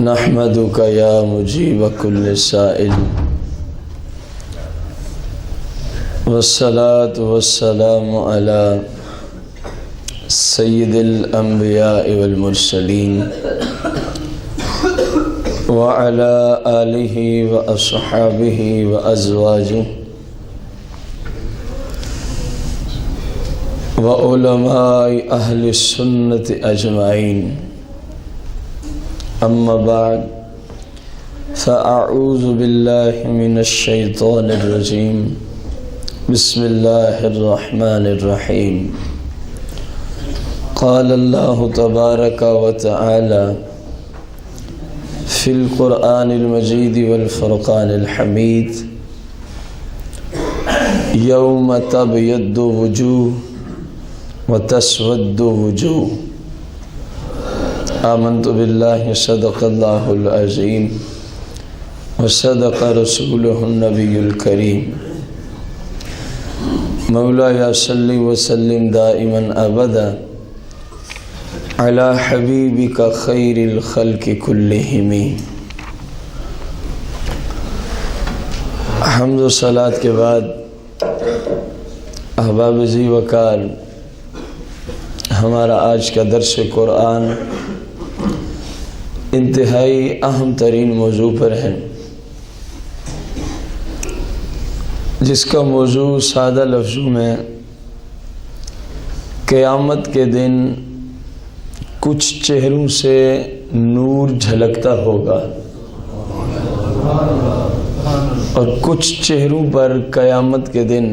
نحمدک یا مجیب کل سائل والصلاة والسلام علی سید الانبیاء والمرسلین وعلی آلہ واصحابہ وازواجہ وعلماء اہل السنت اجمعین اما بعد فاعوذ باللہ من الشیطان الرجیم بسم اللہ الرحمن الرحیم قال اللہ تبارک وتعالی فی القرآن المجید والفرقان الحمید یوم تبیض وجوہ وتسود وجوہ آمنت باللہ صدق اللہ العظیم وصدق رسولہ النبی الکریم مولا صلی وسلم دائما ابدا علی حبیبک خیر الخلق کلہم۔ حمد و صلاۃ کے بعد احباب ذی وقار، ہمارا آج کا درس قرآن انتہائی اہم ترین موضوع پر ہے، جس کا موضوع سادہ لفظوں میں قیامت کے دن کچھ چہروں سے نور جھلکتا ہوگا اور کچھ چہروں پر قیامت کے دن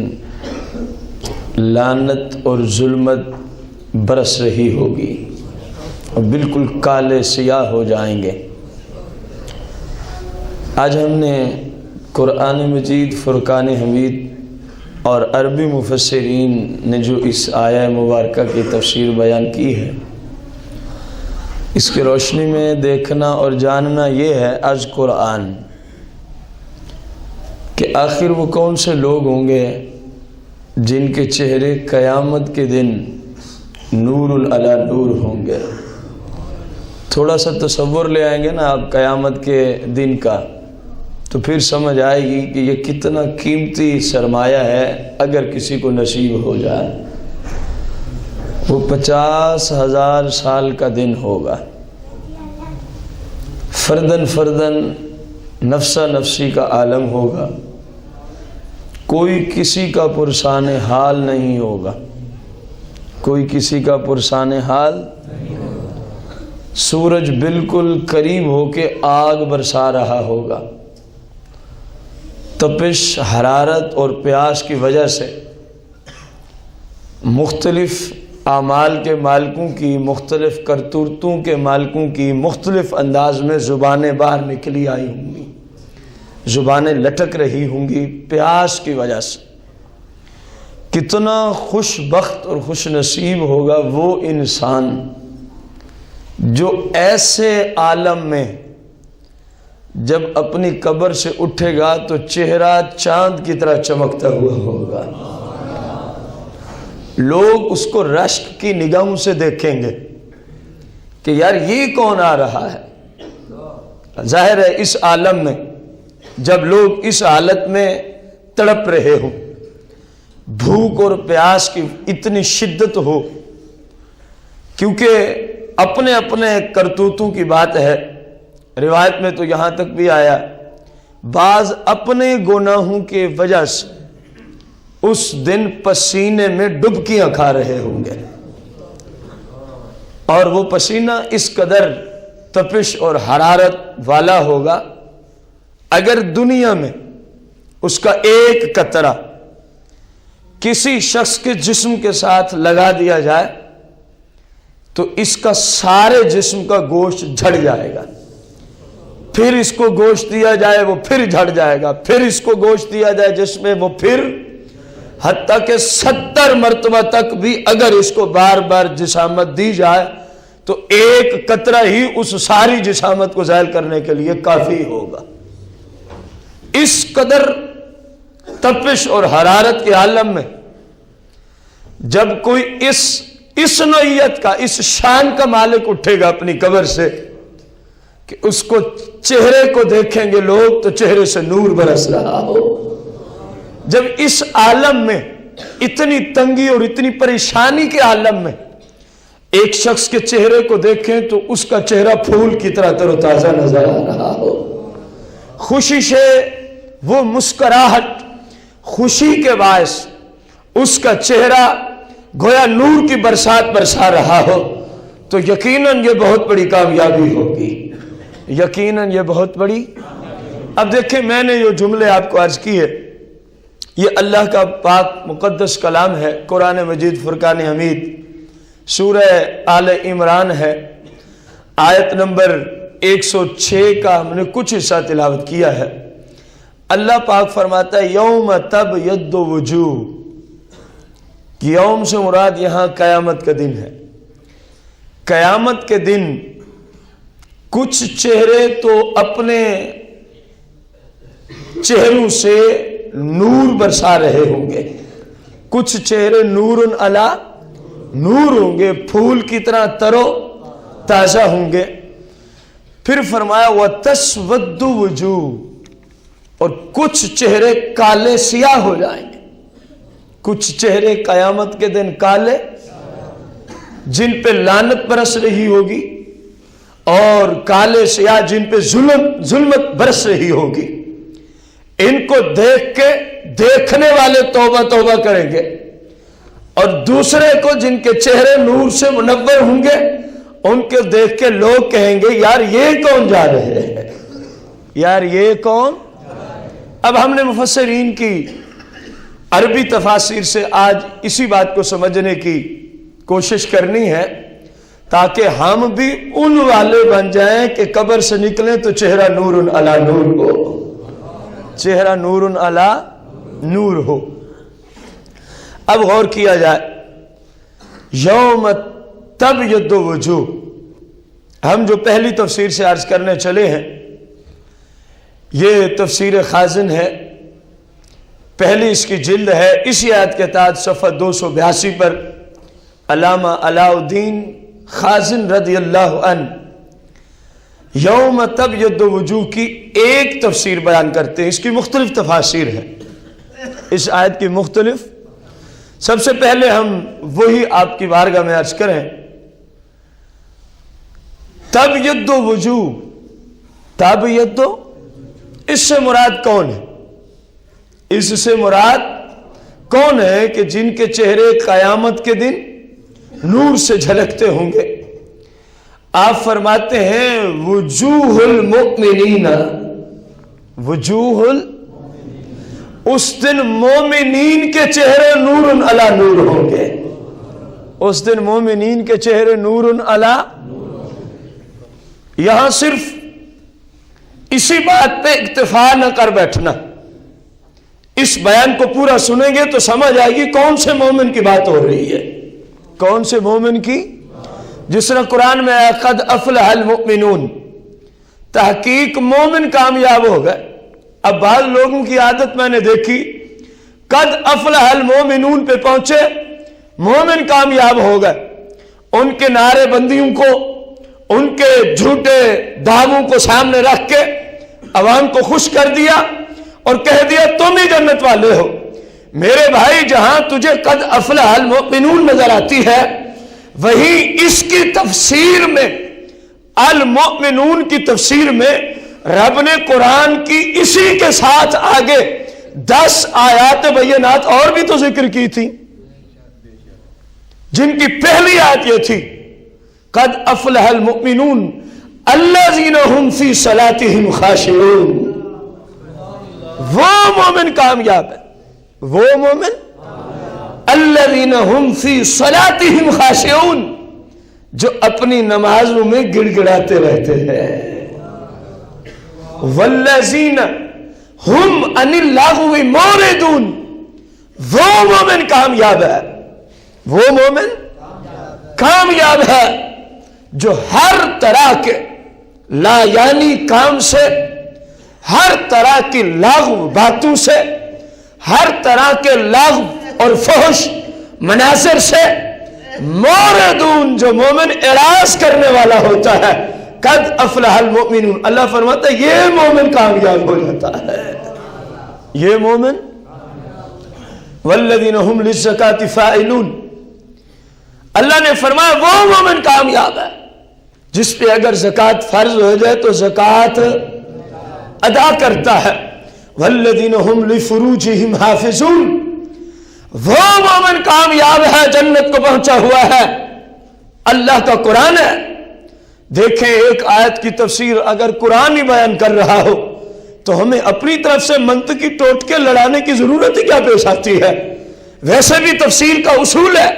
لعنت اور ظلمت برس رہی ہوگی اور بالکل کالے سیاہ ہو جائیں گے۔ آج ہم نے قرآن مجید، فرقان حمید اور عربی مفسرین نے جو اس آیہ مبارکہ کی تفسیر بیان کی ہے، اس کی روشنی میں دیکھنا اور جاننا یہ ہے از قرآن کہ آخر وہ کون سے لوگ ہوں گے جن کے چہرے قیامت کے دن نور علی نور ہوں گے۔ تھوڑا سا تصور لے آئیں گے نا آپ قیامت کے دن کا، تو پھر سمجھ آئے گی کہ یہ کتنا قیمتی سرمایہ ہے اگر کسی کو نصیب ہو جائے۔ وہ 50,000 سال کا دن ہوگا، فردن فردن نفسا نفسی کا عالم ہوگا، کوئی کسی کا پرسان حال نہیں ہوگا، کوئی کسی کا پرسان حال۔ سورج بالکل قریب ہو کے آگ برسا رہا ہوگا، تپش، حرارت اور پیاس کی وجہ سے مختلف اعمال کے مالکوں کی، مختلف کرتوتوں کے مالکوں کی مختلف انداز میں زبانیں باہر نکلی آئی ہوں گی، زبانیں لٹک رہی ہوں گی پیاس کی وجہ سے۔ کتنا خوش بخت اور خوش نصیب ہوگا وہ انسان جو ایسے عالم میں جب اپنی قبر سے اٹھے گا تو چہرہ چاند کی طرح چمکتا ہوا ہوگا۔ لوگ اس کو رشک کی نگاہوں سے دیکھیں گے کہ یار یہ کون آ رہا ہے۔ ظاہر ہے اس عالم میں جب لوگ اس حالت میں تڑپ رہے ہوں، بھوک اور پیاس کی اتنی شدت ہو، کیونکہ اپنے اپنے کرتوتوں کی بات ہے، روایت میں تو یہاں تک بھی آیا بعض اپنے گناہوں کی وجہ سے اس دن پسینے میں ڈبکیاں کھا رہے ہوں گے، اور وہ پسینہ اس قدر تپش اور حرارت والا ہوگا، اگر دنیا میں اس کا ایک قطرہ کسی شخص کے جسم کے ساتھ لگا دیا جائے تو اس کا سارے جسم کا گوشت جھڑ جائے گا، پھر اس کو گوشت دیا جائے وہ پھر جھڑ جائے گا، پھر اس کو گوشت دیا جائے جس میں وہ پھر، حتیٰ کہ 70 مرتبہ تک بھی اگر اس کو بار بار جسامت دی جائے تو ایک قطرہ ہی اس ساری جسامت کو زائل کرنے کے لیے کافی ہوگا۔ اس قدر تپش اور حرارت کے عالم میں جب کوئی اس نوعیت کا، اس شان کا مالک اٹھے گا اپنی قبر سے، کہ اس کو چہرے کو دیکھیں گے لوگ تو چہرے سے نور برس رہا ہو. جب اس عالم میں اتنی تنگی اور اتنی پریشانی کے عالم میں ایک شخص کے چہرے کو دیکھیں تو اس کا چہرہ پھول کی طرح تر و تازہ نظر آ رہا ہو. خوشی سے وہ مسکراہٹ، خوشی کے باعث اس کا چہرہ گویا نور کی برسات برسا رہا ہو، تو یقیناً یہ بہت بڑی کامیابی ہوگی. یقیناً یہ بہت بڑی. اب دیکھیں، میں نے جو جملے آپ کو عرض کیے یہ اللہ کا پاک مقدس کلام ہے. قرآن مجید فرقان حمید سورہ آل عمران ہے، آیت نمبر 106 کا ہم نے کچھ حصہ تلاوت کیا ہے. اللہ پاک فرماتا ہے یوم تبیض وجوہ. یوم سے مراد یہاں قیامت کا دن ہے. قیامت کے دن کچھ چہرے تو اپنے چہروں سے نور برسا رہے ہوں گے، کچھ چہرے نور علی نور ہوں گے، پھول کی طرح ترو تازہ ہوں گے. پھر فرمایا وَتَسْوَدُّ وُجُوهٌ، اور کچھ چہرے کالے سیاہ ہو جائیں گے. کچھ چہرے قیامت کے دن کالے، جن پہ لعنت برس رہی ہوگی، اور کالے سیاہ جن پہ ظلمت برس رہی ہوگی. ان کو دیکھ کے دیکھنے والے توبہ توبہ کریں گے، اور دوسرے کو جن کے چہرے نور سے منور ہوں گے ان کے دیکھ کے لوگ کہیں گے یار یہ کون جا رہے ہیں، یار یہ کون. اب ہم نے مفسرین کی عربی تفاسیر سے آج اسی بات کو سمجھنے کی کوشش کرنی ہے تاکہ ہم بھی ان والے بن جائیں کہ قبر سے نکلیں تو چہرہ نور علی نور ہو، چہرہ نور علی نور ہو. اب غور کیا جائے، یوم تبیض وجوہ، ہم جو پہلی تفسیر سے عرض کرنے چلے ہیں یہ تفسیر خازن ہے، پہلی اس کی جلد ہے. اسی آیت کے تحت صفحہ 282 پر علامہ علاء الدین خازن رضی اللہ عنہ یوم تبیض وجوہ کی ایک تفسیر بیان کرتے ہیں. اس کی مختلف تفاسیر ہیں، اس آیت کی مختلف. سب سے پہلے ہم وہی آپ کی بارگاہ میں عرض کریں، تبیض وجوہ، تبیض، اس سے مراد کون ہے؟ اس سے مراد کون ہے کہ جن کے چہرے قیامت کے دن نور سے جھلکتے ہوں گے. آپ فرماتے ہیں وجوہ المؤمنین، وجوہ اس دن مومنین کے چہرے نور علی نور ہوں گے. اس دن مومنین کے چہرے نور علی. یہاں صرف اسی بات پہ اکتفا نہ کر بیٹھنا، اس بیان کو پورا سنیں گے تو سمجھ آئے گی کون سے مومن کی بات ہو رہی ہے، کون سے مومن کی. جس طرح قرآن میں آیا قد افلح المؤمنون، تحقیق مومن کامیاب ہو گئے. اب بعض لوگوں کی عادت میں نے دیکھی، قد افلح المؤمنون پہ پہنچے مومن کامیاب ہو گئے، ان کے نعرے بندیوں کو، ان کے جھوٹے دعووں کو سامنے رکھ کے عوام کو خوش کر دیا اور کہہ دیا تم ہی جنت والے ہو. میرے بھائی، جہاں تجھے قد افلح المؤمنون نظر آتی ہے وہی اس کی تفسیر میں، المؤمنون کی تفسیر میں رب نے قرآن کی اسی کے ساتھ آگے 10 آیات بینات اور بھی تو ذکر کی تھی، جن کی پہلی آیت یہ تھی قد افلح المؤمنون الذین هم فی صلاتهم خاشعون. وہ مومن کامیاب ہے، وہ مومن الذین هم فی صلاتهم خاشعون، جو اپنی نمازوں میں گڑ گڑاتے رہتے ہیں. والذین هم عن اللغو معرضون، وہ مومن کامیاب ہے، وہ مومن کامیاب ہے جو ہر طرح کے لا یعنی کام سے، ہر طرح کی لغو باتوں سے، ہر طرح کے لغو اور فحش مناظر سے معرضون، جو مومن اعراض کرنے والا ہوتا ہے، قد افلح المؤمنون، اللہ فرماتا ہے یہ مومن کامیاب ہو جاتا ہے، یہ مومن والذین هم للزکاة فاعلون، اللہ نے فرمایا وہ مومن کامیاب ہے جس پہ اگر زکوٰۃ فرض ہو جائے تو زکوٰۃ ادا کرتا ہے۔ والذین هم لفروجہم حافظون، وہ مومن کامیاب ہے جنت کو پہنچا ہوا ہے۔ اللہ کا قرآن ہے، دیکھیں ایک آیت کی تفسیر اگر قرآن ہی بیان کر رہا ہو تو ہمیں اپنی طرف سے منطقی ٹوٹکے لڑانے کی ضرورت ہی کیا پیش آتی ہے؟ ویسے بھی تفسیر کا اصول ہے،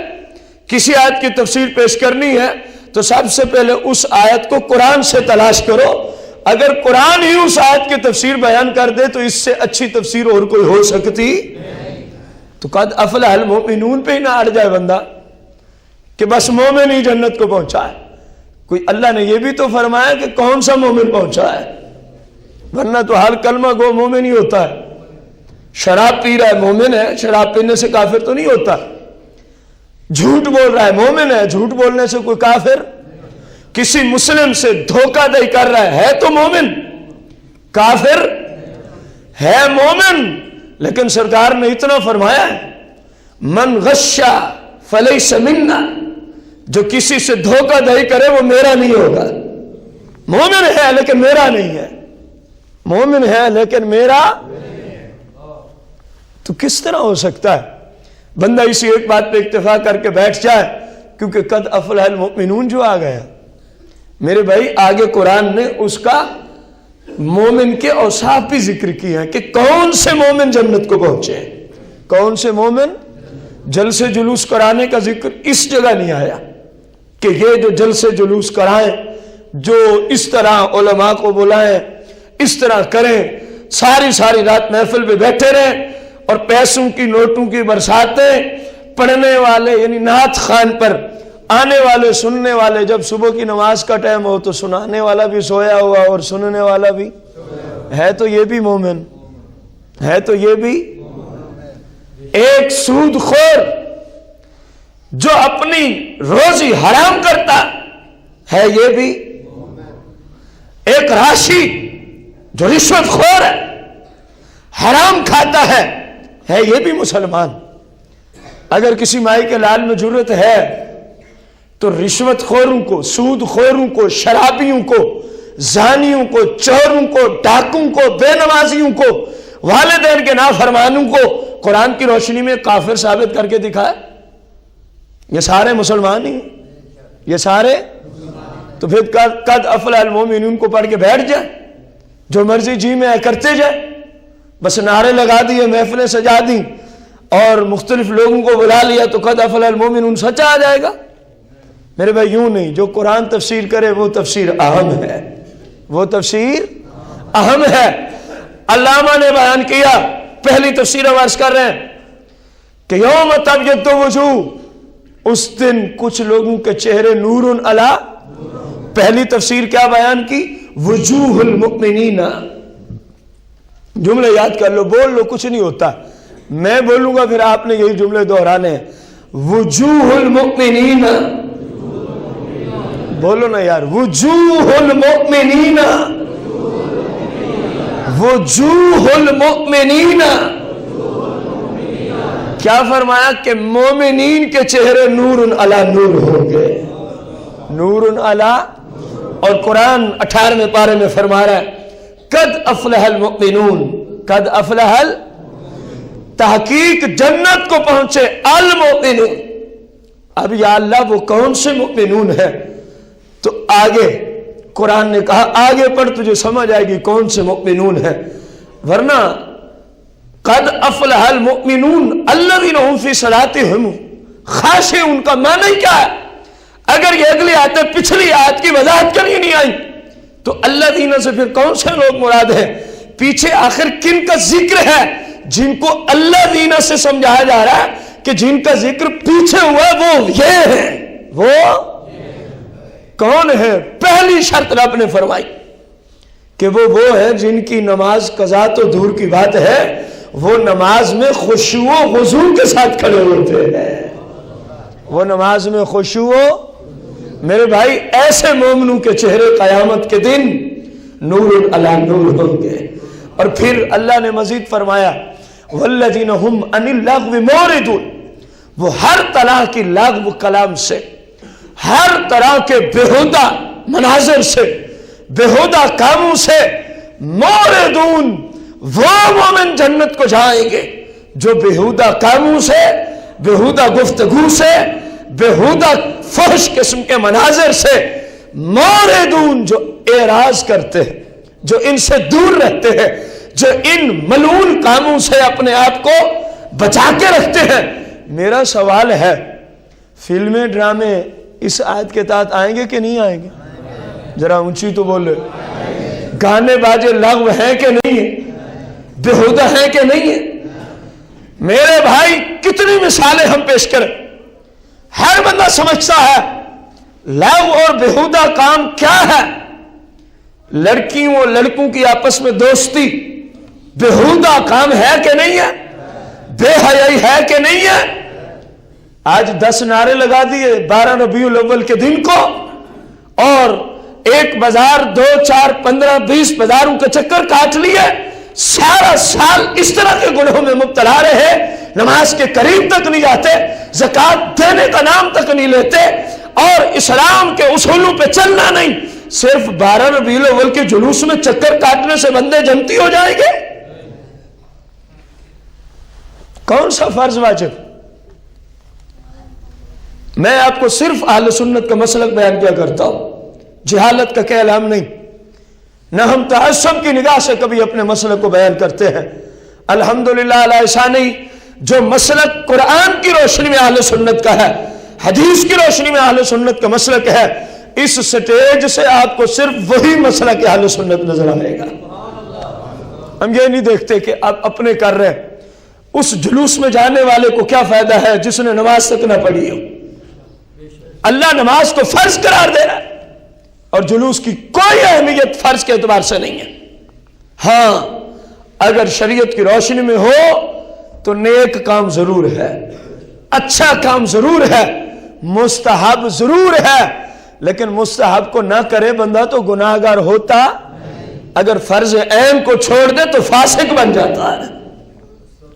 کسی آیت کی تفسیر پیش کرنی ہے تو سب سے پہلے اس آیت کو قرآن سے تلاش کرو، اگر قرآن ہی اس آیت کی تفسیر بیان کر دے تو اس سے اچھی تفسیر اور کوئی ہو سکتی؟ تو قد افلح المؤمنون پہ ہی نہ اڑ جائے بندہ کہ بس مومن ہی جنت کو پہنچا ہے۔ کوئی اللہ نے یہ بھی تو فرمایا کہ کون سا مومن پہنچا ہے، ورنہ تو ہر کلمہ گو مومن ہی ہوتا ہے۔ شراب پی رہا ہے مومن ہے، شراب پینے سے کافر تو نہیں ہوتا۔ جھوٹ بول رہا ہے مومن ہے، جھوٹ بولنے سے کوئی کافر؟ کسی مسلم سے دھوکہ دہی کر رہا ہے تو مومن، کافر ہے مومن۔ لیکن سرکار نے اتنا فرمایا ہے من غشا فلیس منا، جو کسی سے دھوکہ دہی کرے وہ میرا نہیں ہوگا۔ مومن ہے لیکن میرا نہیں ہے، مومن ہے لیکن میرا، تو کس طرح ہو سکتا ہے؟ بندہ اسی ایک بات پہ اکتفا کر کے بیٹھ جائے، کیونکہ قد افلح المؤمنون جو آ گیا میرے بھائی، آگے قرآن نے اس کا مومن کے اوصاف بھی ذکر کیے ہیں کہ کون سے مومن جنت کو پہنچے، کون سے مومن۔ جلسے جلوس کرانے کا ذکر اس جگہ نہیں آیا کہ یہ جو جلسے جلوس کرائیں، جو اس طرح علماء کو بلائیں، اس طرح کریں، ساری رات محفل پہ بیٹھے رہیں اور پیسوں کی نوٹوں کی برساتیں، پڑھنے والے یعنی نعت خوان پر آنے والے سننے والے، جب صبح کی نماز کا ٹائم ہو تو سنانے والا بھی سویا ہوا اور سننے والا بھی ہے، تو یہ بھی مومن ہے، تو یہ بھی ایک سود خور جو اپنی روزی حرام کرتا ہے، یہ بھی ایک راشی جو رشوت خور ہے، حرام کھاتا ہے یہ بھی مسلمان۔ اگر کسی مائی کے لال میں جرت ہے تو رشوت خوروں کو، سود خوروں کو، شرابیوں کو، زانیوں کو، چوروں کو، ڈاکوں کو، بے نمازیوں کو، والدین کے نافرمانوں کو قرآن کی روشنی میں کافر ثابت کر کے دکھائے۔ یہ سارے مسلمان ہی، یہ سارے، تو پھر قد افلح المؤمنون کو پڑھ کے بیٹھ جائے، جو مرضی جی میں کرتے جائے، بس نعرے لگا دیے، محفلیں سجا دیں اور مختلف لوگوں کو بلا لیا تو قد افلح المؤمنون سچا آ جائے گا؟ میرے بھائی یوں نہیں، جو قرآن تفسیر کرے وہ تفسیر اہم ہے، وہ تفسیر اہم ہے۔ علامہ نے بیان کیا، پہلی تفسیر ہم عرض کر رہے ہیں کہ یوم تبیض وجوہ، اس دن کچھ لوگوں کے چہرے نور علی، پہلی تفسیر کیا بیان کی؟ وجوہ المؤمنین۔ جملے یاد کر لو، بول لو، کچھ نہیں ہوتا، میں بولوں گا پھر آپ نے یہی جملے دہرانے ہیں۔ وجوہ المؤمنین، بولو نا یار، وجوہ المؤمنین، وجوہ المؤمنین۔ کیا فرمایا کہ مومنین کے چہرے نور علی نور ہوں گے، نور علی۔ اور قرآن 18ویں پارے میں فرما رہا ہے قد افلح المؤمنون، قد افلح، تحقیق جنت کو پہنچے المؤمنون۔ اب یا اللہ وہ کون سے مؤمنون ہے؟ تو آگے قرآن نے کہا آگے پڑھ تجھے سمجھ آئے گی کون سے مؤمنون ہے، ورنہ قد افلح المؤمنون الذین هم فی صلاتهم خاشعون کا معنی کیا ہے؟ اگر یہ اگلی آیتیں پچھلی آیت کی وضاحت کرنی نہیں آئی تو الذین سے پھر کون سے لوگ مراد ہیں؟ پیچھے آخر کن کا ذکر ہے جن کو الذین سے سمجھایا جا رہا ہے کہ جن کا ذکر پیچھے ہوا ہے وہ یہ ہے، وہ کون ہے؟ پہلی شرط رب نے فرمائی کہ وہ ہے جن کی نماز قضا تو دور کی بات ہے، وہ نماز میں خشوع و خضوع کے ساتھ کھڑے ہوتے ہیں، وہ نماز میں خشوع و میرے بھائی ایسے مومنوں کے چہرے قیامت کے دن نور علی نور ہوں گے. اور پھر اللہ نے مزید فرمایا والذین هم عن اللغو معرضون، وہ ہر طرح کی لغو کلام سے، ہر طرح کے بےہودہ مناظر سے، بےہودہ کاموں سے معرضون. وہ مومن جنت کو جائیں گے جو بےہودہ کاموں سے، بےہودہ گفتگو سے، بےہودہ فحش قسم کے مناظر سے معرضون، جو اعراض کرتے ہیں، جو ان سے دور رہتے ہیں، جو ان ملعون کاموں سے اپنے آپ کو بچا کے رکھتے ہیں. میرا سوال ہے فلمیں ڈرامے اس آیت کے تحت آئیں گے کہ نہیں آئیں گے؟ ذرا اونچی تو بولے. گانے باجے لغو ہیں کہ نہیں ہیں؟ بےہودہ ہیں کہ نہیں ہیں؟ میرے بھائی کتنی مثالیں ہم پیش کریں. ہر بندہ سمجھتا ہے لغو اور بےہودہ کام کیا ہے. لڑکیوں اور لڑکوں کی آپس میں دوستی بےہودہ کام ہے کہ نہیں ہے؟ بے حیائی ہے کہ نہیں ہے؟ آج 10 نعرے لگا دیے 12 ربیع الاول کے دن کو، اور ایک بازار 2 4 15 20 بازاروں کے چکر کاٹ لیے. سارا سال اس طرح کے گناہوں میں مبتلا رہے، نماز کے قریب تک نہیں جاتے، زکوٰۃ دینے کا نام تک نہیں لیتے، اور اسلام کے اصولوں پہ چلنا نہیں. صرف 12 ربیع الاول کے جلوس میں چکر کاٹنے سے بندے جنتی ہو جائیں گے؟ کون سا فرض واجب؟ میں آپ کو صرف اہل سنت کا مسلک بیان کیا کرتا ہوں، جہالت کا کلام نہیں. نہ ہم تعصب کی نگاہ سے کبھی اپنے مسلک کو بیان کرتے ہیں. الحمدللہ ایسا نہیں. جو مسلک قرآن کی روشنی میں اہل سنت کا ہے، حدیث کی روشنی میں اہل سنت کا مسلک ہے، اس سٹیج سے آپ کو صرف وہی مسلک اہل سنت نظر آئے گا. ہم یہ نہیں دیکھتے کہ آپ اپنے کر رہے ہیں. اس جلوس میں جانے والے کو کیا فائدہ ہے جس نے نماز تک نہ پڑھی ہو؟ اللہ نماز کو فرض قرار دے رہا ہے، اور جلوس کی کوئی اہمیت فرض کے اعتبار سے نہیں ہے. ہاں اگر شریعت کی روشنی میں ہو تو نیک کام ضرور ہے، اچھا کام ضرور ہے، مستحب ضرور ہے. لیکن مستحب کو نہ کرے بندہ تو گناہگار ہوتا. اگر فرض عین کو چھوڑ دے تو فاسق بن جاتا ہے.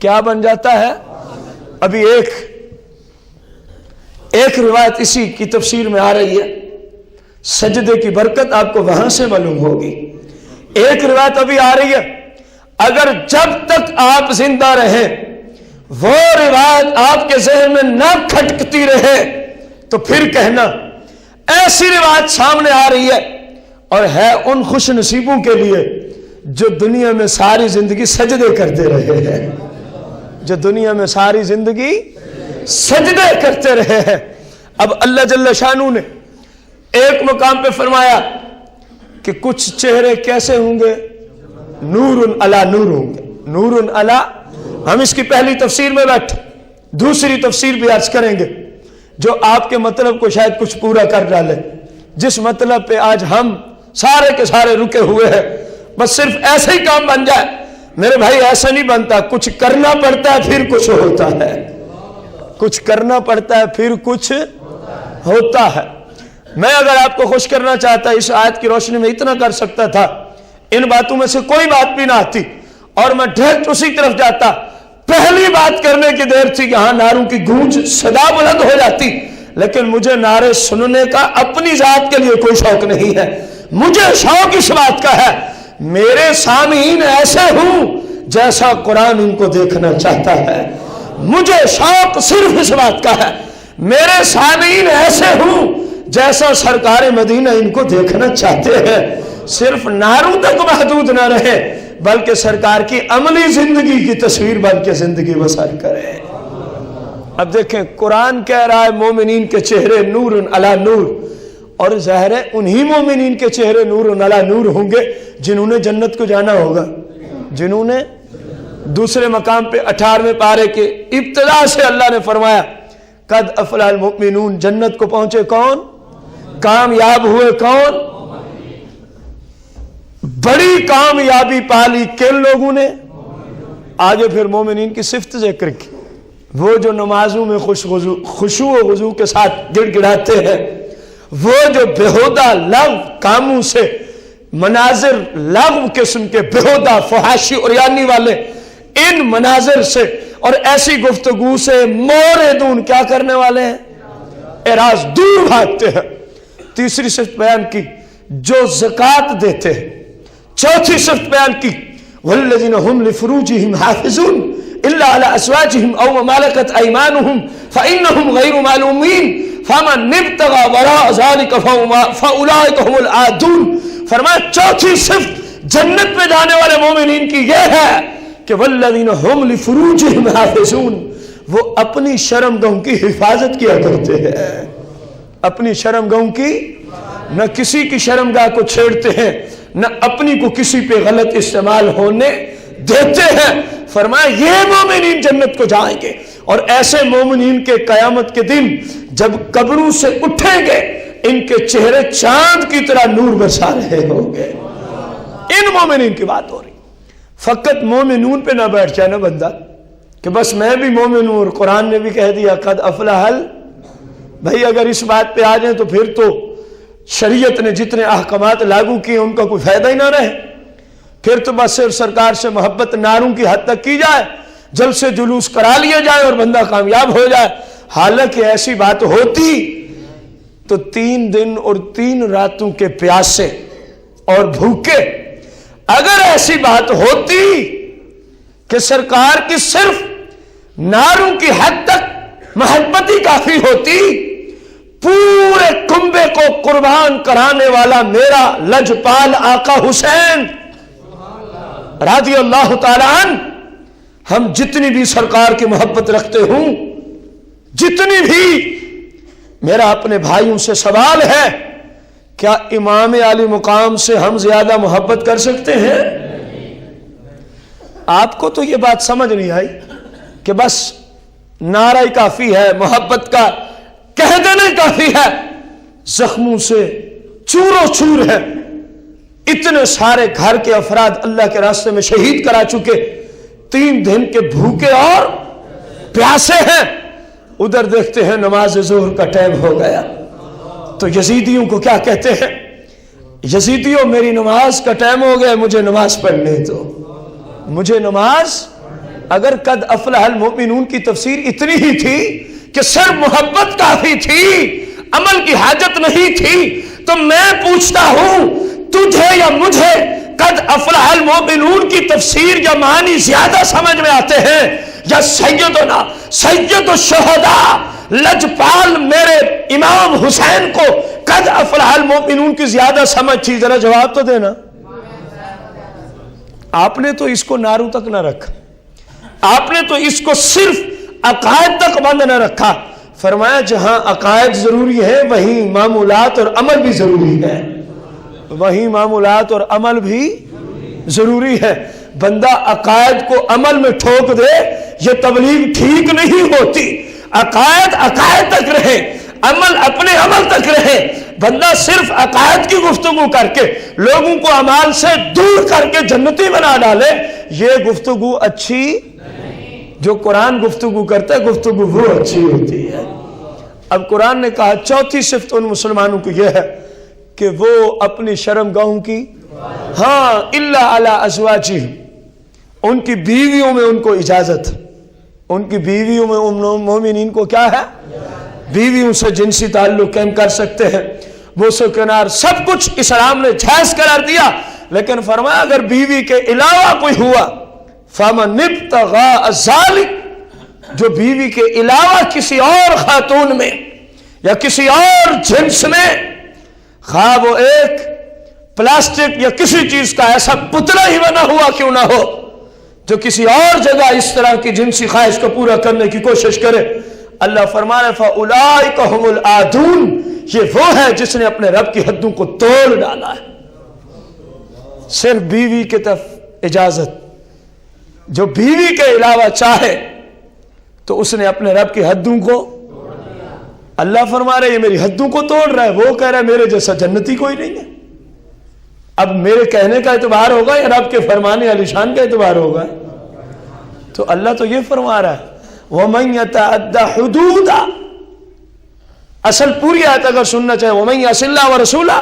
کیا بن جاتا ہے؟ ابھی ایک روایت اسی کی تفسیر میں آ رہی ہے، سجدے کی برکت آپ کو وہاں سے معلوم ہوگی. ایک روایت ابھی آ رہی ہے، اگر جب تک آپ زندہ رہیں وہ روایت آپ کے ذہن میں نہ کھٹکتی رہے تو پھر کہنا. ایسی روایت سامنے آ رہی ہے، اور ہے ان خوش نصیبوں کے لیے جو دنیا میں ساری زندگی سجدے کرتے رہے ہیں، جو دنیا میں ساری زندگی سجدے کرتے رہے ہیں. اب اللہ جل شانہ نے ایک مقام پہ فرمایا کہ کچھ چہرے کیسے ہوں گے؟ نور علی نور ہوں گے. نور علی، ہم اس کی پہلی تفسیر میں بیٹھے، دوسری تفسیر بھی عرض کریں گے جو آپ کے مطلب کو شاید کچھ پورا کر ڈالے. جس مطلب پہ آج ہم سارے کے سارے رکے ہوئے ہیں، بس صرف ایسے ہی کام بن جائے. میرے بھائی ایسا نہیں بنتا، کچھ کرنا پڑتا ہے پھر کچھ ہوتا ہے. کچھ کرنا پڑتا ہے پھر کچھ ہوتا ہے. میں اگر آپ کو خوش کرنا چاہتا اس آیت کی روشنی میں اتنا کر سکتا تھا، ان باتوں میں سے کوئی بات بھی نہ آتی اور میں ڈائریکٹ اسی طرف جاتا. پہلی بات کرنے کی دیر تھی کہ ہاں نعروں کی گونج صدا بلند ہو جاتی، لیکن مجھے نعرے سننے کا اپنی ذات کے لیے کوئی شوق نہیں ہے. مجھے شوق اس بات کا ہے میرے سامعین ایسے ہوں جیسا قرآن ان کو دیکھنا چاہتا ہے. مجھے شوق صرف اس بات کا ہے میرے سامعین ایسے ہوں جیسا سرکار مدینہ ان کو دیکھنا چاہتے ہیں. صرف نعروں تک محدود نہ رہے بلکہ سرکار کی عملی زندگی کی تصویر بن کے زندگی بسر کرے. اب دیکھیں قرآن کہہ رہا ہے مومنین کے چہرے نور علی نور، اور ظاہر ہے انہی مومنین کے چہرے نور علی نور ہوں گے جنہوں نے جنت کو جانا ہوگا، جنہوں نے دوسرے مقام پہ 18ویں پارے کے ابتدا سے اللہ نے فرمایا قد افلح المؤمنون، جنت کو پہنچے کون؟ کامیاب ہوئے کون؟ بڑی کامیابی پالی کن لوگوں نے؟ آگے پھر مومنین کی صفت ذکر کی، وہ جو نمازوں میں خشوع و خضوع کے ساتھ گڑ گڑاتے ہیں، وہ جو بےہودہ لغو کاموں سے، مناظر لغو قسم کے بےہودہ فحاشی اور یعنی والے ان مناظر سے اور ایسی گفتگو سے موردون کیا کرنے والے ہیں؟ اعراض، دور بھاگتے ہیں۔ تیسری صفت بیان کی جو زکوٰۃ دیتے ہیں۔ چوتھی صفت بیان کی والذین هم لفروجهم حافظون الا على ازواجهم او ما ملكت ايمانهم فانهم غير ملومين فمن ابتغى وراء ذلك فاولئك هم العادون۔ فرمایا چوتھی صفت جنت میں جانے والے مومنین کی یہ ہے کہ والذین هم لفروجهم حافظون، وہ اپنی شرم گاہوں کی حفاظت کیا کرتے ہیں، اپنی شرم گاہوں کی، نہ کسی کی شرم گاہ کو چھیڑتے ہیں، نہ اپنی کو کسی پہ غلط استعمال ہونے دیتے ہیں۔ فرمایا یہ مومنین جنت کو جائیں گے، اور ایسے مومنین کے قیامت کے دن جب قبروں سے اٹھیں گے ان کے چہرے چاند کی طرح نور برسا رہے ہوں گے۔ ان مومنین کی بات ہو رہی۔ فقط مومنون پہ نہ بیٹھ جائے نا بندہ کہ بس میں بھی مومن ہوں، اور قرآن نے بھی کہہ دیا قد افلح بھائی اگر اس بات پہ آ جائیں تو پھر تو شریعت نے جتنے احکامات لاگو کیے ان کا کوئی فائدہ ہی نہ رہے، پھر تو بس صرف سرکار سے محبت ناروں کی حد تک کی جائے، جلد سے جلوس کرا لیا جائے اور بندہ کامیاب ہو جائے۔ حالانکہ ایسی بات ہوتی تو 3 دن اور 3 راتوں کے پیاسے اور بھوکے، اگر ایسی بات ہوتی کہ سرکار کی صرف ناروں کی حد تک محبت ہی کافی ہوتی، پورے کنبے کو قربان کرانے والا میرا لجپال آقا حسین رضی اللہ تعالیٰ عنہ، ہم جتنی بھی سرکار کی محبت رکھتے ہوں، جتنی بھی، میرا اپنے بھائیوں سے سوال ہے کیا امام عالی مقام سے ہم زیادہ محبت کر سکتے ہیں؟ آپ کو تو یہ بات سمجھ نہیں آئی کہ بس نعرہ ہی کافی ہے، محبت کا کہہ دینا ہی کافی ہے، زخموں سے چورو چور ہے، اتنے سارے گھر کے افراد اللہ کے راستے میں شہید کرا چکے، 3 دن کے بھوکے اور پیاسے ہیں، ادھر دیکھتے ہیں نماز ظہر کا ٹائم ہو گیا تو یزیدیوں کو کیا کہتے ہیں؟ یزیدیوں میری نماز کا ٹائم ہو گیا، مجھے نماز پڑھنے دو، مجھے نماز۔ اگر قد افلح المؤمنون کی تفسیر اتنی ہی تھی کہ صرف محبت کافی تھی، عمل کی حاجت نہیں تھی، تو میں پوچھتا ہوں تجھے یا مجھے قد افلح المؤمنون کی تفسیر یا معنی زیادہ سمجھ میں آتے ہیں یا سیدنا سید الشہداء لجپال میرے امام حسین کو قد افلح المؤمنون کی زیادہ سمجھ تھی؟ ذرا جواب تو دینا۔ آپ نے تو اس کو ناروں تک نہ رکھا، آپ نے تو اس کو صرف عقائد تک بند نہ رکھا۔ فرمایا جہاں عقائد ضروری ہے وہیں معمولات اور عمل بھی ضروری ہے، وہیں معمولات اور عمل بھی ضروری ہے۔ بندہ عقائد کو عمل میں ٹھوک دے یہ تبلیغ ٹھیک نہیں ہوتی۔ عقائد عقائد تک رہے، عمل اپنے عمل تک رہے۔ بندہ صرف عقائد کی گفتگو کر کے لوگوں کو اعمال سے دور کر کے جنتی بنا ڈالے، یہ گفتگو اچھی، جو قرآن گفتگو کرتا ہے گفتگو وہ اچھی ہوتی ہے۔ اب قرآن نے کہا چوتھی صفت ان مسلمانوں کو یہ ہے کہ وہ اپنی شرم گاہوں کی، ہاں الا علی ازواجہم، ان کی بیویوں میں ان کو اجازت، ان کی بیویوں میں ان مومنین کو کیا ہے؟ بیویوں سے جنسی تعلق قائم کر سکتے ہیں، بوس و کنار سب کچھ اسلام نے جائز قرار دیا، لیکن فرمایا اگر بیوی کے علاوہ کوئی ہوا فَمَنِ ابْتَغَاءَ ذَلِكَ، جو بیوی کے علاوہ کسی اور خاتون میں یا کسی اور جنس میں، خواہ وہ ایک پلاسٹک یا کسی چیز کا ایسا پتلا ہی بنا ہوا کیوں نہ ہو جو کسی اور جگہ اس طرح کی جنسی خواہش کو پورا کرنے کی کوشش کرے، اللہ فرما رہے فَأُولَئِكَ هُمُ الْعَادُونَ، یہ وہ ہے جس نے اپنے رب کی حدوں کو توڑ ڈالا ہے۔ صرف بیوی کی طرف اجازت، جو بیوی کے علاوہ چاہے تو اس نے اپنے رب کی حدوں کو، اللہ فرما رہے یہ میری حدوں کو توڑ رہا ہے، وہ کہہ رہا ہے میرے جیسا جنتی کوئی نہیں ہے۔ اب میرے کہنے کا اعتبار ہوگا یا رب کے فرمانے علی شان کا اعتبار ہوگا؟ تو اللہ تو یہ فرما رہا ہے وَمَن يَتَعَدَّ حُدُودَ، اصل پوری آیت اگر سننا چاہے وَمَن يَعْصِ اللَّهَ وَرَسُولَهُ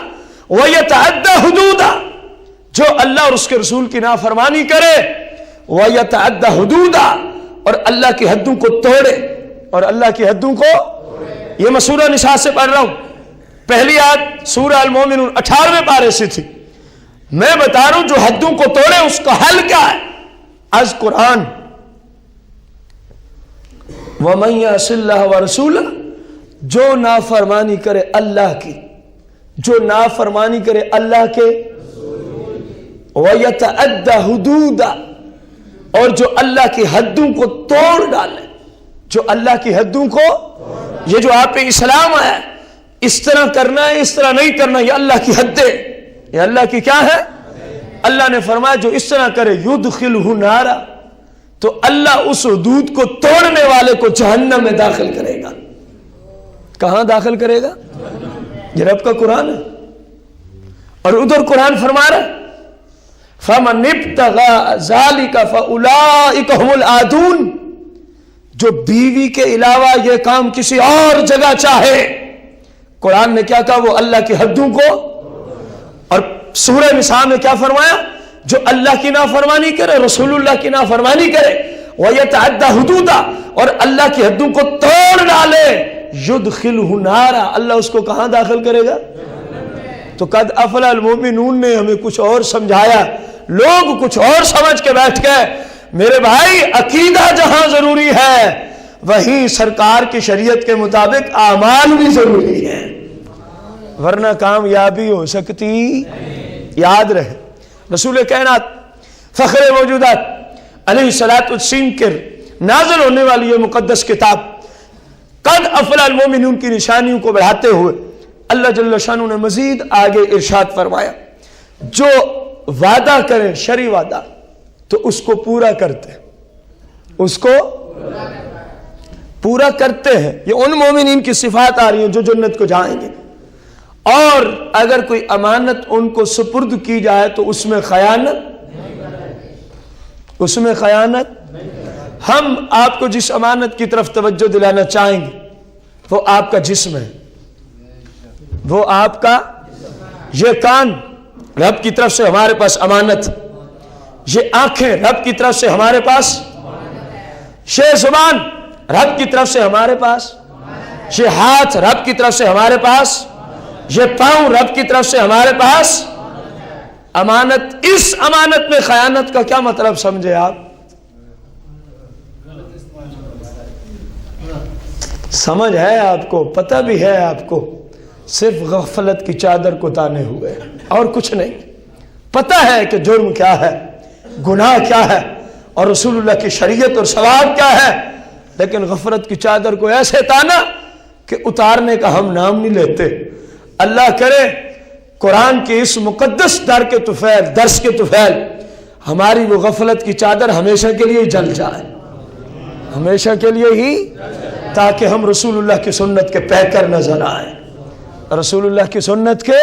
وَيَتَعَدَّ حُدُودَهُ، جو اللہ اور اس کے رسول کی نافرمانی کرے، وَيَتَعَدَّ حُدُودَهُ، اور اللہ کی حدوں کو توڑے، اور اللہ کی حدوں کو، یہ میں سورہ نساء سے پڑھ رہا ہوں، پہلی آیت سورہ المومنون 18ویں پارے سے تھی، میں بتا رہا ہوں جو حدوں کو توڑے اس کا حل کیا ہے؟ از قرآن وَمَن يَعْصِ اللَّهَ وَرَسُولَهُ، جو نافرمانی کرے اللہ کی، جو نافرمانی کرے اللہ کے، وَيَتَعَدَّ حُدُودَهُ، اور جو اللہ کی حدوں کو توڑ ڈالے، جو اللہ کی حدوں کو، یہ جو آپ پہ اسلام ہے اس طرح کرنا ہے اس طرح نہیں کرنا، یہ اللہ کی حد ہے، یہ اللہ کی کیا ہے؟ اللہ نے فرمایا جو اس طرح کرے یدخلہ نارا، تو اللہ اس حدود کو توڑنے والے کو جہنم میں داخل کرے گا۔ کہاں داخل کرے گا؟ یہ رب کا قرآن ہے، اور ادھر قرآن فرما رہا ہے فَمَنِ ابْتَغَىٰ ذَلِكَ فَأُولَٰئِكَ هُمُ الْعَادُونَ، جو بیوی کے علاوہ یہ کام کسی اور جگہ چاہے، قرآن نے کیا کہا؟ وہ اللہ کی حدوں کو، اور سورہ نساء میں کیا فرمایا؟ جو اللہ کی نافرمانی کرے، رسول اللہ کی نافرمانی کرے، وَيَتَعَدَّ حُدُودَهُ، اور اللہ کی حدوں کو توڑ ڈالے، یدخلہ نارا، اللہ اس کو کہاں داخل کرے گا؟ تو قد افلح المؤمنون نے ہمیں کچھ اور سمجھایا، لوگ کچھ اور سمجھ کے بیٹھ گئے۔ میرے بھائی عقیدہ جہاں ضروری ہے وہیں سرکار کی شریعت کے مطابق اعمال بھی ضروری ہے، ورنہ کامیابی ہو سکتی، یاد رہے۔ رسول کائنات فخر موجودات علیہ الصلوۃ والتسلیم کے نازل ہونے والی یہ مقدس کتاب قد افلح المؤمنون کی نشانیوں کو بڑھاتے ہوئے اللہ جل شانہ نے مزید آگے ارشاد فرمایا، جو وعدہ کریں شرعی وعدہ تو اس کو پورا کرتے، اس کو پورا کرتے ہیں۔ یہ ان مومنین کی صفات آ رہی ہیں جو جنت کو جائیں گے، اور اگر کوئی امانت ان کو سپرد کی جائے تو اس میں خیانت، اس میں خیانت۔ ہم آپ کو جس امانت کی طرف توجہ دلانا چاہیں گے وہ آپ کا جسم ہے، وہ آپ کا، یہ کان رب کی طرف سے ہمارے پاس امانت، یہ آنکھیں رب کی طرف سے ہمارے پاس، یہ زبان رب کی طرف سے ہمارے پاس، یہ ہاتھ رب کی طرف سے ہمارے پاس، یہ پاؤں رب کی طرف سے ہمارے پاس، امانت۔ اس امانت میں خیانت کا کیا مطلب سمجھے آپ؟ سمجھ ہے آپ کو، پتہ بھی ہے آپ کو، صرف غفلت کی چادر کو تانے ہوئے اور کچھ نہیں۔ پتہ ہے کہ جرم کیا ہے، گناہ کیا ہے، اور رسول اللہ کی شریعت اور ثواب کیا ہے، لیکن غفلت کی چادر کو ایسے تانا کہ اتارنے کا ہم نام نہیں لیتے۔ اللہ کرے قرآن کے اس مقدس در کے طفیل، درس کے طفیل، ہماری وہ غفلت کی چادر ہمیشہ کے لیے جل جائے، ہمیشہ کے لیے ہی، تاکہ ہم رسول اللہ کی سنت کے پیکر نظر آئیں، رسول اللہ کی سنت کے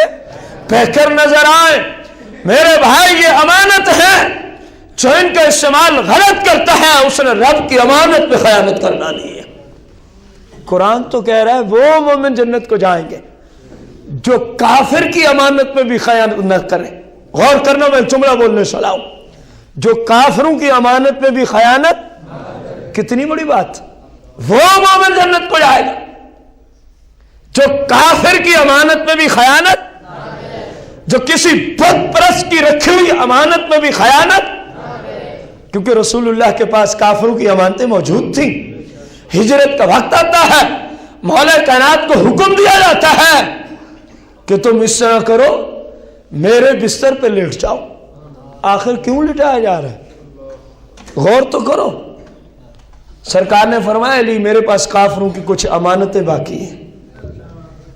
پیکر نظر آئیں۔ میرے بھائی یہ امانت ہے، جو ان کا استعمال غلط کرتا ہے اس نے رب کی امانت میں خیانت کرنا نہیں ہے۔ قرآن تو کہہ رہا ہے وہ مومن جنت کو جائیں گے جو کافر کی امانت میں بھی خیانت نہ کریں۔ غور کرنا، میں جملہ بولنے چلا ہوں، جو کافروں کی امانت میں بھی خیانت، کتنی بڑی بات، وہ مومن جنت کو جائے گا جو کافر کی امانت میں بھی خیانت، جو کسی بت پرست کی رکھی ہوئی امانت میں بھی خیانت، کیونکہ رسول اللہ کے پاس کافروں کی امانتیں موجود تھیں۔ ہجرت کا وقت آتا ہے، مولا کائنات کو حکم دیا جاتا ہے کہ تم اس طرح کرو، میرے بستر پہ لیٹ جاؤ۔ آخر کیوں لٹایا جا رہا ہے؟ غور تو کرو۔ سرکار نے فرمایا علی میرے پاس کافروں کی کچھ امانتیں باقی ہیں،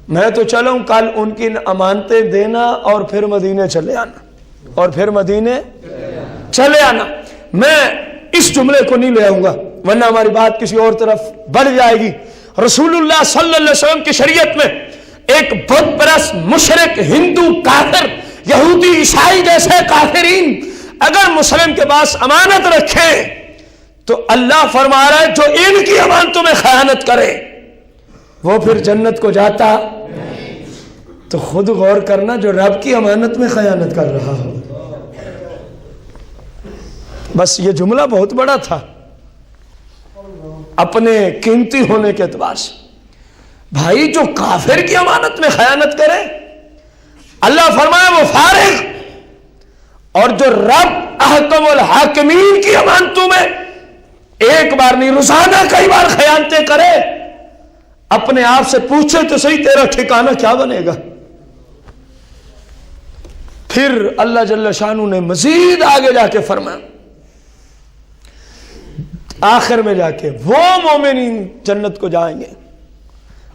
میں تو چلوں کل ان کی امانتیں دینا اور پھر مدینے چلے آنا، اور پھر مدینے چلے آنا۔ میں اس جملے کو نہیں لے آؤں گا ورنہ ہماری بات کسی اور طرف بڑھ جائے گی۔ رسول اللہ صلی اللہ علیہ وسلم کی شریعت میں ایک بت پرست، مشرک، ہندو، کافر، یہودی، عیسائی جیسے کافرین اگر مسلم کے پاس امانت رکھیں تو اللہ فرما رہا ہے جو ان کی امانتوں میں خیانت کرے وہ پھر جنت کو جاتا؟ تو خود غور کرنا، جو رب کی امانت میں خیانت کر رہا ہو۔ بس یہ جملہ بہت بڑا تھا اپنے قیمتی ہونے کے اعتبار سے۔ بھائی جو کافر کی امانت میں خیانت کرے، اللہ فرمایا وہ فارغ، اور جو رب احکم الحاکمین کی امانتوں میں ایک بار نہیں روزانہ کئی بار خیانتیں کرے، اپنے آپ سے پوچھے تو صحیح تیرا ٹھکانہ کیا بنے گا؟ پھر اللہ جل شانہ نے مزید آگے جا کے فرمایا، آخر میں جا کے وہ مومنین جنت کو جائیں گے،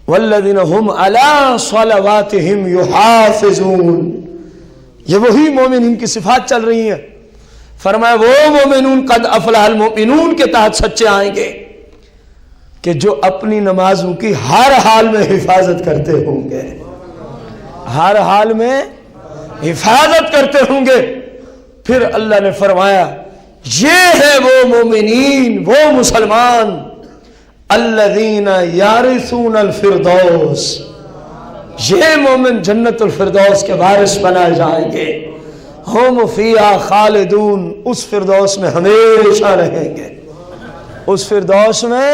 والذین هم علی صلواتہم یحافظون، یہ وہی مومنین کی صفات چل رہی ہیں۔ فرمایا وہ مومنون قد افلح المؤمنون کے تحت سچے آئیں گے کہ جو اپنی نمازوں کی ہر حال میں حفاظت کرتے ہوں گے، ہر حال میں حفاظت کرتے ہوں گے۔ پھر اللہ نے فرمایا یہ ہے وہ مومنین، وہ مسلمان، الذین یارثون الفردوس، یہ مومن جنت الفردوس کے وارث بنائے جائیں گے، ہم فیہا خالدون، اس فردوس میں ہمیشہ رہیں گے، اس فردوس میں۔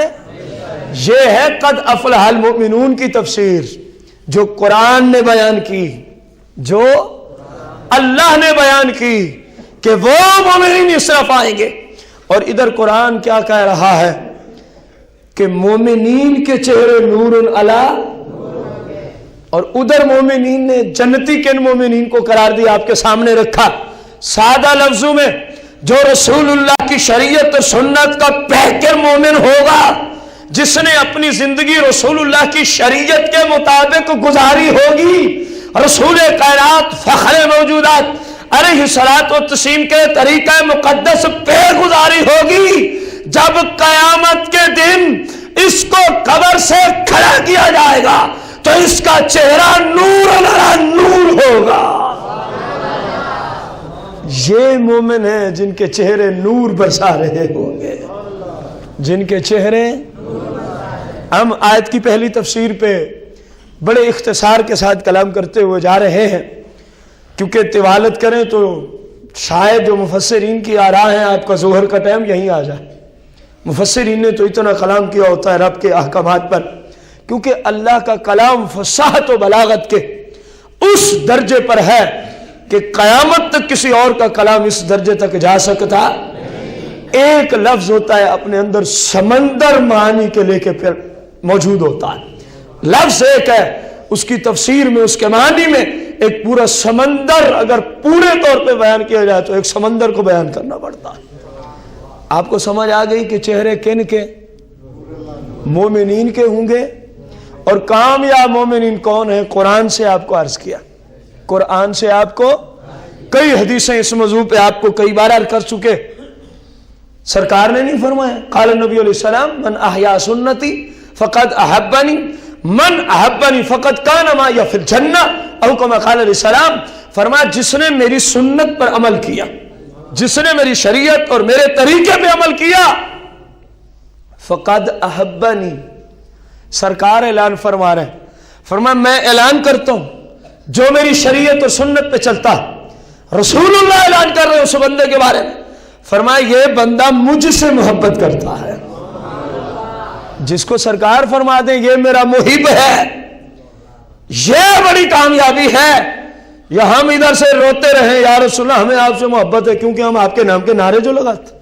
یہ ہے قد افلح المؤمنون کی تفسیر جو قرآن نے بیان کی، جو اللہ نے بیان کی کہ وہ مومنین اس طرف آئیں گے۔ اور ادھر قرآن کیا کہہ رہا ہے کہ مومنین کے چہرے نور علی، اور ادھر مومنین نے جنتی کن مومنین کو قرار دیا آپ کے سامنے رکھا۔ سادہ لفظوں میں جو رسول اللہ کی شریعت اور سنت کا پیکر مومن ہوگا، جس نے اپنی زندگی رسول اللہ کی شریعت کے مطابق گزاری ہوگی، رسول کائنات فخر موجودات علیہ الصلوۃ والتسلیم کے طریقہ مقدس پہ گزاری ہوگی، جب قیامت کے دن اس کو قبر سے کھڑا کیا جائے گا تو اس کا چہرہ نور علی نور ہوگا۔ یہ مومن ہیں جن کے چہرے نور برسا رہے ہوں گے، جن کے چہرے۔ ہم آیت کی پہلی تفسیر پہ بڑے اختصار کے ساتھ کلام کرتے ہوئے جا رہے ہیں، کیونکہ طوالت کریں تو شاید جو مفسرین کی آراء ہیں آپ کا ظہر کا ٹائم یہیں آ جائے۔ مفسرین نے تو اتنا کلام کیا ہوتا ہے رب کے احکامات پر، کیونکہ اللہ کا کلام فصاحت و بلاغت کے اس درجے پر ہے کہ قیامت تک کسی اور کا کلام اس درجے تک جا سکتا۔ ایک لفظ ہوتا ہے اپنے اندر سمندر معانی کے لے کے پھر موجود ہوتا ہے، لفظ ایک ہے، اس کی تفسیر میں، اس کے معنی میں ایک پورا سمندر اگر پورے طور پہ بیان کیا جائے تو ایک سمندر کو بیان کرنا پڑتا ہے۔ آپ کو سمجھ آ گئی کہ چہرے کن کے؟ مومنین کے ہوں گے۔ اور کامیاب مومنین کون ہیں؟ قرآن سے آپ کو عرض کیا، قرآن سے آپ کو کئی حدیثیں اس موضوع پہ آپ کو کئی بار عرض کر چکے۔ سرکار نے نہیں فرمایا، قال نبی علیہ السلام من احیا سنتی فقد احبنی من احبنی فقد کان معی فی الجنہ، او کما قال علیہ السلام، فرمایا جس نے میری سنت پر عمل کیا، جس نے میری شریعت اور میرے طریقے پہ عمل کیا، فقد احبنی، سرکار اعلان فرما رہے ہیں، فرمایا میں اعلان کرتا ہوں جو میری شریعت اور سنت پہ چلتا، رسول اللہ اعلان کر رہے ہیں اس بندے کے بارے میں، فرمایا یہ بندہ مجھ سے محبت کرتا ہے۔ جس کو سرکار فرما دیں یہ میرا محب ہے، یہ بڑی کامیابی ہے۔ یا ہم ادھر سے روتے رہیں یا رسول اللہ ہمیں آپ سے محبت ہے کیونکہ ہم آپ کے نام کے نعرے جو لگاتے،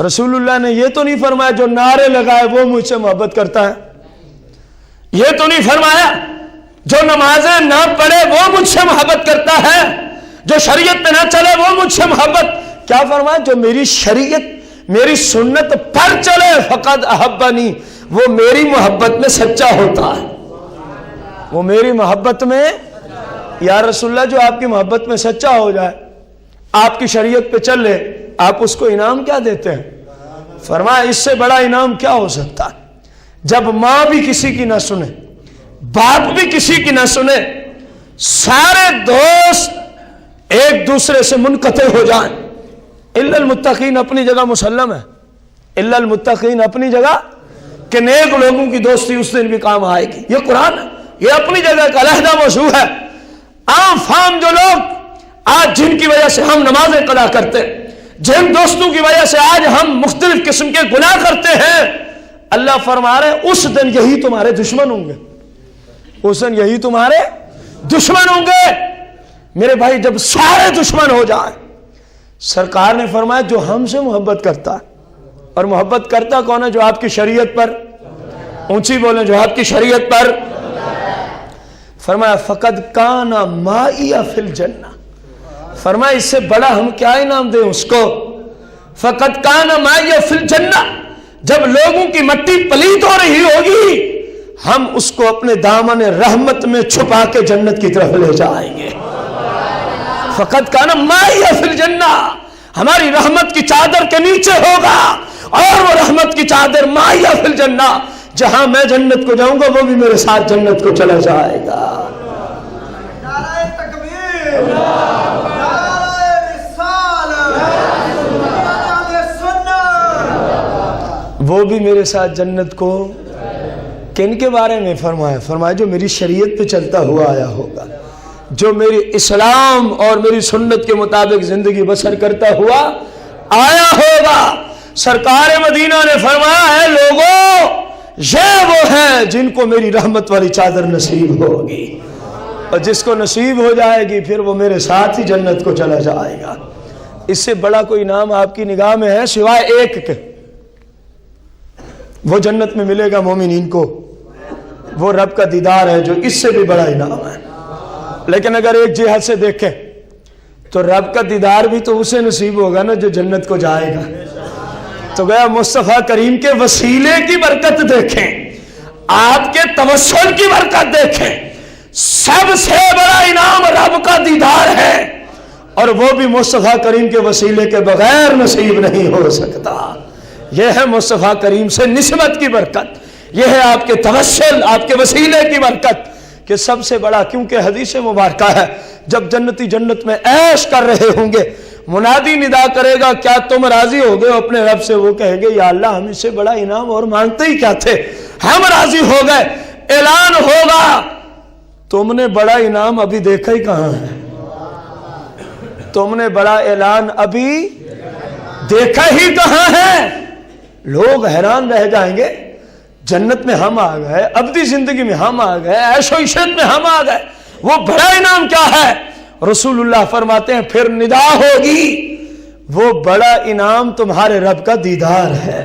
رسول اللہ نے یہ تو نہیں فرمایا جو نعرے لگائے وہ مجھ سے محبت کرتا ہے، یہ تو نہیں فرمایا جو نمازیں نہ پڑھے وہ مجھ سے محبت کرتا ہے، جو شریعت پہ نہ چلے وہ مجھ سے محبت، کیا فرمایا جو میری شریعت میری سنت پر چلے فقد احبنی، وہ میری محبت میں سچا ہوتا ہے، وہ میری محبت میں، یا رسول اللہ جو آپ کی محبت میں سچا ہو جائے، آپ کی شریعت پہ چل لے، آپ اس کو انعام کیا دیتے ہیں؟ فرمایا اس سے بڑا انعام کیا ہو سکتا ہے؟ جب ماں بھی کسی کی نہ سنے، باپ بھی کسی کی نہ سنے، سارے دوست ایک دوسرے سے منقطع ہو جائیں، الا المتقین اپنی جگہ مسلم ہے، الا المتقین اپنی جگہ، کہ نیک لوگوں کی دوستی اس دن بھی کام آئے گی. یہ قرآن ہے، یہ اپنی جگہ کا علیحدہ موضوع ہے. عام فام جو لوگ آج جن کی وجہ سے ہم نمازیں قضا کرتے، جن دوستوں کی وجہ سے آج ہم مختلف قسم کے گناہ کرتے ہیں، اللہ فرما رہے ہیں اس دن یہی تمہارے دشمن ہوں گے. اس دن یہی تمہارے دشمن ہوں گے. میرے بھائی جب سارے دشمن ہو جائیں، سرکار نے فرمایا جو ہم سے محبت کرتا ہے، اور محبت کرتا کون ہے؟ جو آپ کی شریعت پر، اونچی بولیں، جو آپ کی شریعت پر. فرمایا فقد کان مائی فی الجنہ. فرمایا اس سے بڑا ہم کیا انعام دیں اس کو. فقد کان مائی فی الجنہ. جب لوگوں کی مٹی پلیت ہو رہی ہوگی، ہم اس کو اپنے دامن رحمت میں چھپا کے جنت کی طرف لے جائیں گے. فقد کان مائی فی الجنہ، ہماری رحمت کی چادر کے نیچے ہوگا، اور وہ رحمت کی چادر مائی فی الجنہ، جہاں میں جنت کو جاؤں گا وہ بھی میرے ساتھ جنت کو چلا جائے گا. نعرہ تکبیر، نعرہ رسالت، نعرہ سنت. وہ بھی میرے ساتھ جنت کو. کن کے بارے میں فرمایا؟ فرمایا جو میری شریعت پہ چلتا ہوا آیا ہوگا، جو میری اسلام اور میری سنت کے مطابق زندگی بسر کرتا ہوا آیا ہوگا. سرکار مدینہ نے فرمایا ہے لوگوں یہ وہ ہیں جن کو میری رحمت والی چادر نصیب ہوگی، اور جس کو نصیب ہو جائے گی پھر وہ میرے ساتھ ہی جنت کو چلا جائے گا. اس سے بڑا کوئی نام آپ کی نگاہ میں ہے سوائے ایک کے؟ وہ جنت میں ملے گا مومنین کو، وہ رب کا دیدار ہے، جو اس سے بھی بڑا انعام ہے. لیکن اگر ایک جہت سے دیکھیں تو رب کا دیدار بھی تو اسے نصیب ہوگا نا جو جنت کو جائے گا. تو گیا مصطفیٰ کریم کے وسیلے کی برکت دیکھیں، آپ کے توسل کی برکت دیکھیں. سب سے بڑا انعام رب کا دیدار ہے، اور وہ بھی مصطفیٰ کریم کے وسیلے کے بغیر نصیب نہیں ہو سکتا. یہ ہے مصطفیٰ کریم سے نسبت کی برکت، یہ ہے آپ کے توسل، آپ کے وسیلے کی برکت. کہ سب سے بڑا، کیونکہ حدیث مبارکہ ہے جب جنتی جنت میں عیش کر رہے ہوں گے، منادی ندا کرے گا کیا تم راضی ہو گئے اپنے رب سے؟ وہ کہیں گے یا اللہ ہم اس سے بڑا انعام اور مانگتے ہی کیا تھے، ہم راضی ہو گئے. اعلان ہوگا تم نے بڑا انعام ابھی دیکھا ہی کہاں ہے، تم نے بڑا اعلان ابھی دیکھا ہی کہاں ہے. لوگ حیران رہ جائیں گے، جنت میں ہم آ گئے، ابدی زندگی میں ہم آ گئے، عیش و عشرت میں ہم آ گئے، وہ بڑا انعام کیا ہے؟ رسول اللہ فرماتے ہیں پھر ندا ہوگی وہ بڑا انعام تمہارے رب کا دیدار ہے.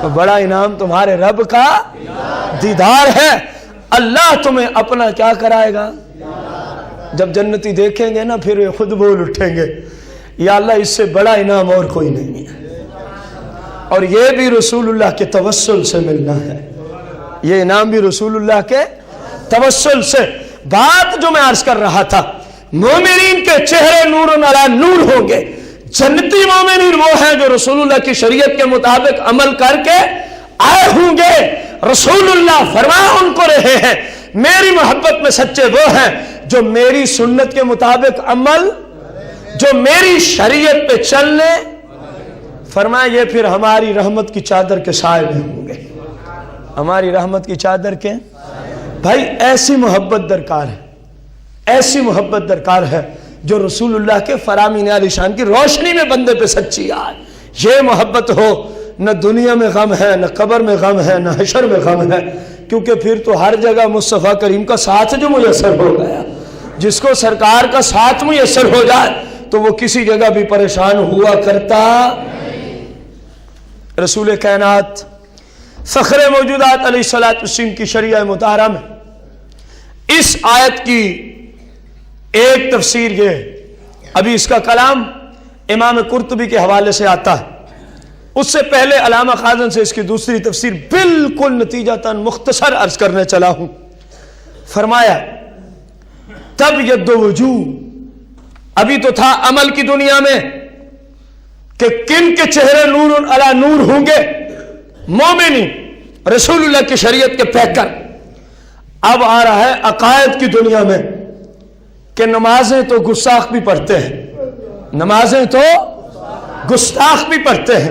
وہ بڑا انعام تمہارے رب کا دیدار ہے. اللہ تمہیں اپنا کیا کرائے گا؟ جب جنتی دیکھیں گے نا پھر خود بول اٹھیں گے یا اللہ اس سے بڑا انعام اور کوئی نہیں ہے. اور یہ بھی رسول اللہ کے توسل سے ملنا ہے، یہ انعام بھی رسول اللہ کے توسل سے. بات جو میں عرض کر رہا تھا، مومنین کے چہرے نور علی نور ہوں گے. جنتی مومنین وہ ہیں جو رسول اللہ کی شریعت کے مطابق عمل کر کے آئے ہوں گے. رسول اللہ فرما ان کو رہے ہیں میری محبت میں سچے وہ ہیں جو میری سنت کے مطابق عمل، جو میری شریعت پہ چلنے. فرمایا یہ پھر ہماری رحمت کی چادر کے سائے میں ہوں گے، ہماری رحمت کی چادر کے. بھائی ایسی محبت درکار ہے، ایسی محبت درکار ہے جو رسول اللہ کے فرامین علی شان کی روشنی میں بندے پہ سچی آئے. یہ محبت ہو، نہ دنیا میں غم ہے، نہ قبر میں غم ہے، نہ حشر میں غم ہے. کیونکہ پھر تو ہر جگہ مصطفیٰ کریم کا ساتھ جو میسر ہو گیا. جس کو سرکار کا ساتھ میسر ہو جائے تو وہ کسی جگہ بھی پریشان ہوا کرتا. رسول کائنات فخر موجودات علیہ الصلوۃ والسلام کی شریعہ مطہرہ میں اس آیت کی ایک تفسیر یہ ہے. ابھی اس کا کلام امام قرطبی کے حوالے سے آتا ہے، اس سے پہلے علامہ خازن سے اس کی دوسری تفسیر بالکل نتیجتاً مختصر عرض کرنے چلا ہوں. فرمایا تب ید وجوہ، ابھی تو تھا عمل کی دنیا میں کہ کن کے چہرے نور علی نور ہوں گے، مومنین رسول اللہ کی شریعت کے پیکر. اب آ رہا ہے عقائد کی دنیا میں کہ نمازیں تو گستاخ بھی پڑھتے ہیں، نمازیں تو گستاخ بھی پڑھتے ہیں،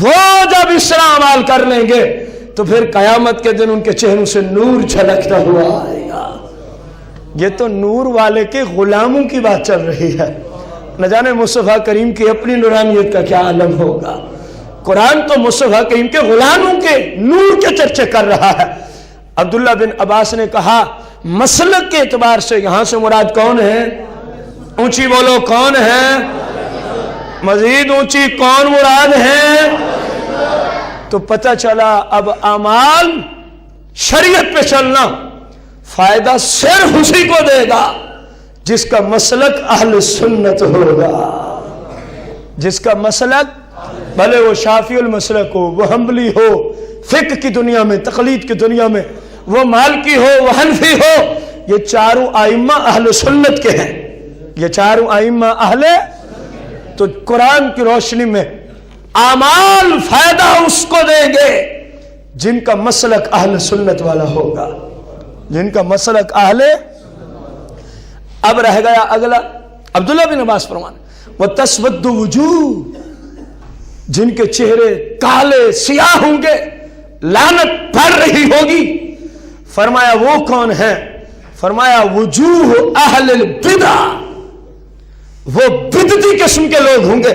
وہ جب اس طرح عمل کر لیں گے تو پھر قیامت کے دن ان کے چہروں سے نور جھلکتا ہوا آئے گا۔ یہ تو نور والے کے غلاموں کی بات چل رہی ہے، نہ جانے مصطفیٰ کریم کی اپنی نورانیت کا کیا عالم ہوگا۔ قرآن تو مصطفیٰ کریم کے غلاموں کے نور کے چرچے کر رہا ہے۔ عبداللہ بن عباس نے کہا مسلک کے اعتبار سے یہاں سے مراد کون ہے؟ اونچی بولو، کون ہے؟ مزید اونچی، کون مراد ہے؟ تو پتہ چلا اب اعمال شریعت پہ چلنا فائدہ صرف اسی کو دے گا جس کا مسلک اہل سنت ہوگا، جس کا مسلک بھلے وہ شافعی المسلک ہو، وہ حنبلی ہو فقہ کی دنیا میں، تقلید کی دنیا میں، وہ مالکی ہو، وہ حنفی ہو، یہ چاروں ائمہ اہل سنت کے ہیں، یہ چاروں ائمہ اہل۔ تو قرآن کی روشنی میں اعمال فائدہ اس کو دیں گے جن کا مسلک اہل سنت والا ہوگا، جن کا مسلک اہل۔ اب رہ گیا اگلا، عبداللہ بن عباس فرمان وَتَسْوَدُّ وُجُوهُ، جن کے چہرے کالے سیاہ ہوں گے، لعنت پڑ رہی ہوگی۔ فرمایا وہ کون ہے؟ فرمایا وجوہ اہل البدع، وہ بدعتی قسم کے لوگ ہوں گے،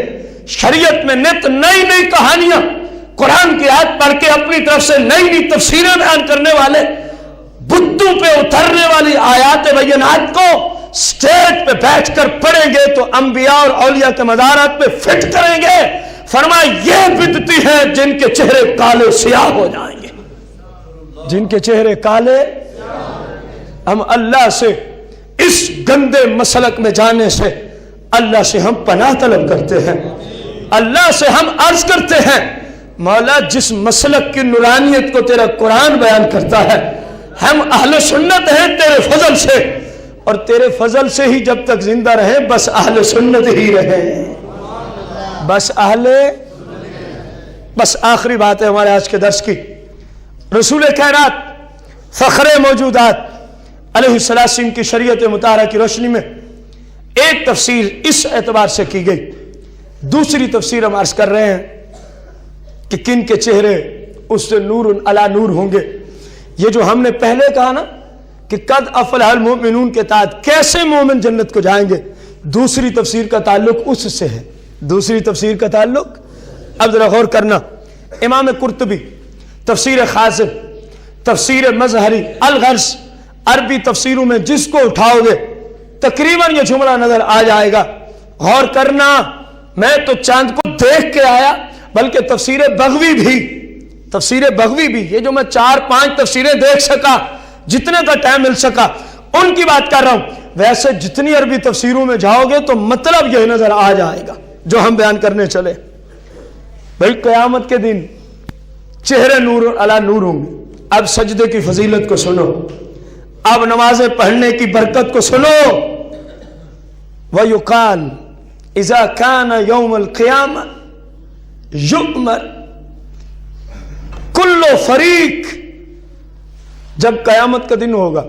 شریعت میں نت نئی نئی کہانیاں قرآن کی آیت پڑھ کے اپنی طرف سے نئی نئی تفسیریں بیان کرنے والے، بتوں پہ اترنے والی آیات بینات کو سٹیج پہ بیٹھ کر پڑھیں گے تو انبیاء اور اولیاء کے مزارات پہ فٹ کریں گے۔ فرمایا یہ بدعتی ہیں جن کے چہرے کالے سیاہ ہو جائیں گے، جن کے چہرے کالے۔ ہم اللہ سے اس گندے مسلک میں جانے سے اللہ سے ہم پناہ طلب کرتے ہیں، اللہ سے ہم عرض کرتے ہیں مولا جس مسلک کی نورانیت کو تیرا قرآن بیان کرتا ہے، ہم اہل سنت ہیں تیرے فضل سے، اور تیرے فضل سے ہی جب تک زندہ رہیں بس اہل سنت ہی رہیں، بس اہل۔ بس آخری بات ہے ہمارے آج کے درس کی، رسول کائنات فخر موجودات علیہ السلام کی شریعت مطہرہ کی روشنی میں ایک تفسیر اس اعتبار سے کی گئی، دوسری تفسیر ہم عرض کر رہے ہیں کہ کن کے چہرے اس سے نور علی نور ہوں گے۔ یہ جو ہم نے پہلے کہا نا کہ قد افلح المؤمنون کے تحت کیسے مومن جنت کو جائیں گے، دوسری تفسیر کا تعلق اس سے ہے، دوسری تفسیر کا تعلق۔ اب ذرا غور کرنا، امام قرطبی تفسیر خازن، تفسیر مظہری، الغرض، عربی تفسیروں میں جس کو اٹھاؤ گے تقریباً یہ جملہ نظر آ جائے گا۔ غور کرنا، میں تو چاند کو دیکھ کے آیا، بلکہ تفسیر بغوی بھی، تفسیر بغوی بھی، یہ جو میں 4-5 تفسیریں دیکھ سکا، جتنے کا ٹائم مل سکا ان کی بات کر رہا ہوں، ویسے جتنی عربی تفسیروں میں جاؤ گے تو مطلب یہ نظر آ جائے گا جو ہم بیان کرنے چلے۔ بھائی قیامت کے دن چہرے نور علی نور ہوں گے۔ اب سجدے کی فضیلت کو سنو، اب نمازیں پڑھنے کی برکت کو سنو۔ وَيُقَالُ إِذَا كَانَ يَوْمَ الْقِيَامَةِ يُؤْمَرُ كُلُّ فَرِيقٍ، جب قیامت کا دن ہوگا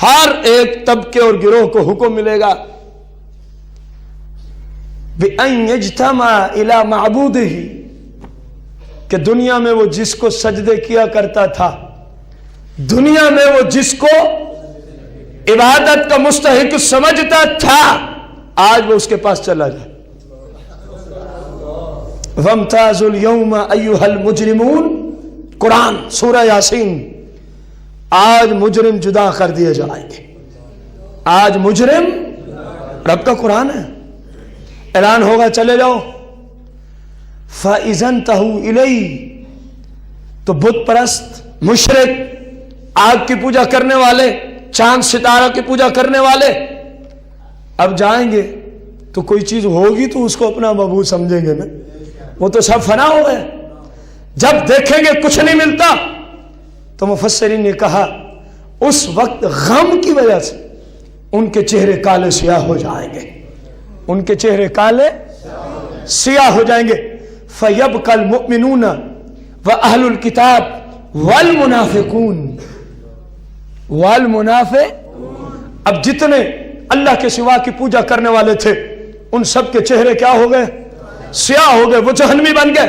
ہر ایک طبقے اور گروہ کو حکم ملے گا بِأَن يَجْتَمَعَ إِلَى مَعْبُودِهِ، کہ دنیا میں وہ جس کو سجدے کیا کرتا تھا، دنیا میں وہ جس کو عبادت کا مستحق سمجھتا تھا، آج وہ اس کے پاس چلا جائے۔ وَامْتَازُوا الْيَوْمَ أَيُّهَا الْمُجْرِمُونَ، قرآن سورہ یاسین، آج مجرم جدا کر دیے جائیں گے، آج مجرم، رب کا قرآن ہے، اعلان ہوگا چلے جاؤ۔ فَإِذَا انْتَهُوا إِلَيْهِ، تو بت پرست، مشرک، آگ کی پوجا کرنے والے، چاند ستارہ کی پوجا کرنے والے اب جائیں گے تو کوئی چیز ہوگی تو اس کو اپنا معبود سمجھیں گے نا، وہ تو سب فنا ہو گئے۔ جب دیکھیں گے کچھ نہیں ملتا تو مفسرین نے کہا اس وقت غم کی وجہ سے ان کے چہرے کالے سیاہ ہو جائیں گے، ان کے چہرے کالے سیاہ ہو جائیں گے۔ فَيَبْقَى الْمُؤْمِنُونَ وَأَهْلُ الْكِتَابِ وَالْمُنَافِقُونَ اب جتنے اللہ کے سوا کی پوجا کرنے والے تھے ان سب کے چہرے کیا ہو گئے؟ سیاہ ہو گئے، وہ جہنمی بن گئے۔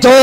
2।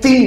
3।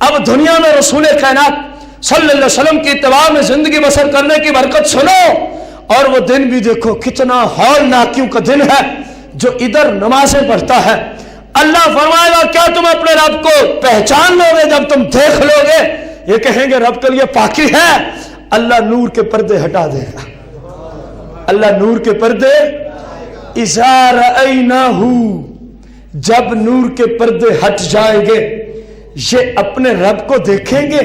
اب دنیا میں رسول کائنات صلی اللہ علیہ وسلم کی اتباع میں زندگی بسر کرنے کی برکت سنو، اور وہ دن بھی دیکھو کتنا ہولناکیوں کا دن ہے جو ادھر نمازیں پڑھتا ہے۔ اللہ فرمائے گا کیا تم اپنے رب کو پہچان لو گے؟ جب تم دیکھ لو گے یہ کہیں گے رب کے لیے پاکی ہے۔ اللہ نور کے پردے ہٹا دے گا، اللہ نور کے پردے اذا رأیناہ، جب نور کے پردے ہٹ جائیں گے یہ اپنے رب کو دیکھیں گے،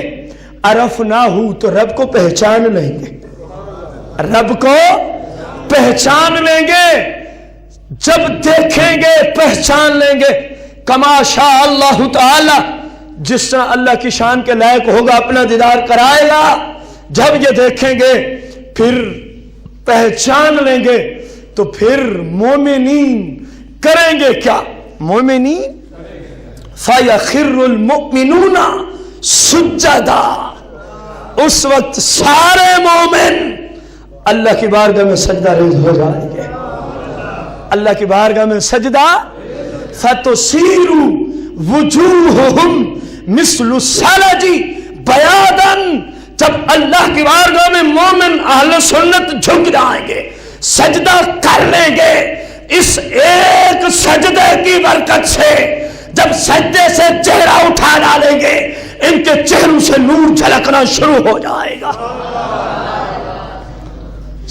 عرفناہ، تو رب کو پہچان لیں گے، رب کو پہچان لیں گے۔ جب دیکھیں گے پہچان لیں گے، کما شاء اللہ تعالی، جس طرح اللہ کی شان کے لائق ہوگا اپنا دیدار کرائے گا۔ جب یہ دیکھیں گے پھر پہچان لیں گے تو پھر مومنین کریں گے کیا؟ مومنین فَيَخِرُّ الْمُؤْمِنُونَ سُجَّدًا، اس وقت سارے مومن اللہ کی بارگاہ میں سجدہ ریز ہو جائیں گے، اللہ کی بارگاہ میں سجدہ۔ فَتُصِيرُ وُجُوهُهُمْ مِثْلُ الثَّلَجِ بَيَاضًا، جب اللہ کی بارگاہ میں مومن اہل سنت جھک جائیں گے، سجدہ کر لیں گے، اس ایک سجدے کی برکت سے جب سجدے سے چہرہ اٹھا ڈالیں گے ان کے چہروں سے نور جھلکنا شروع ہو جائے گا۔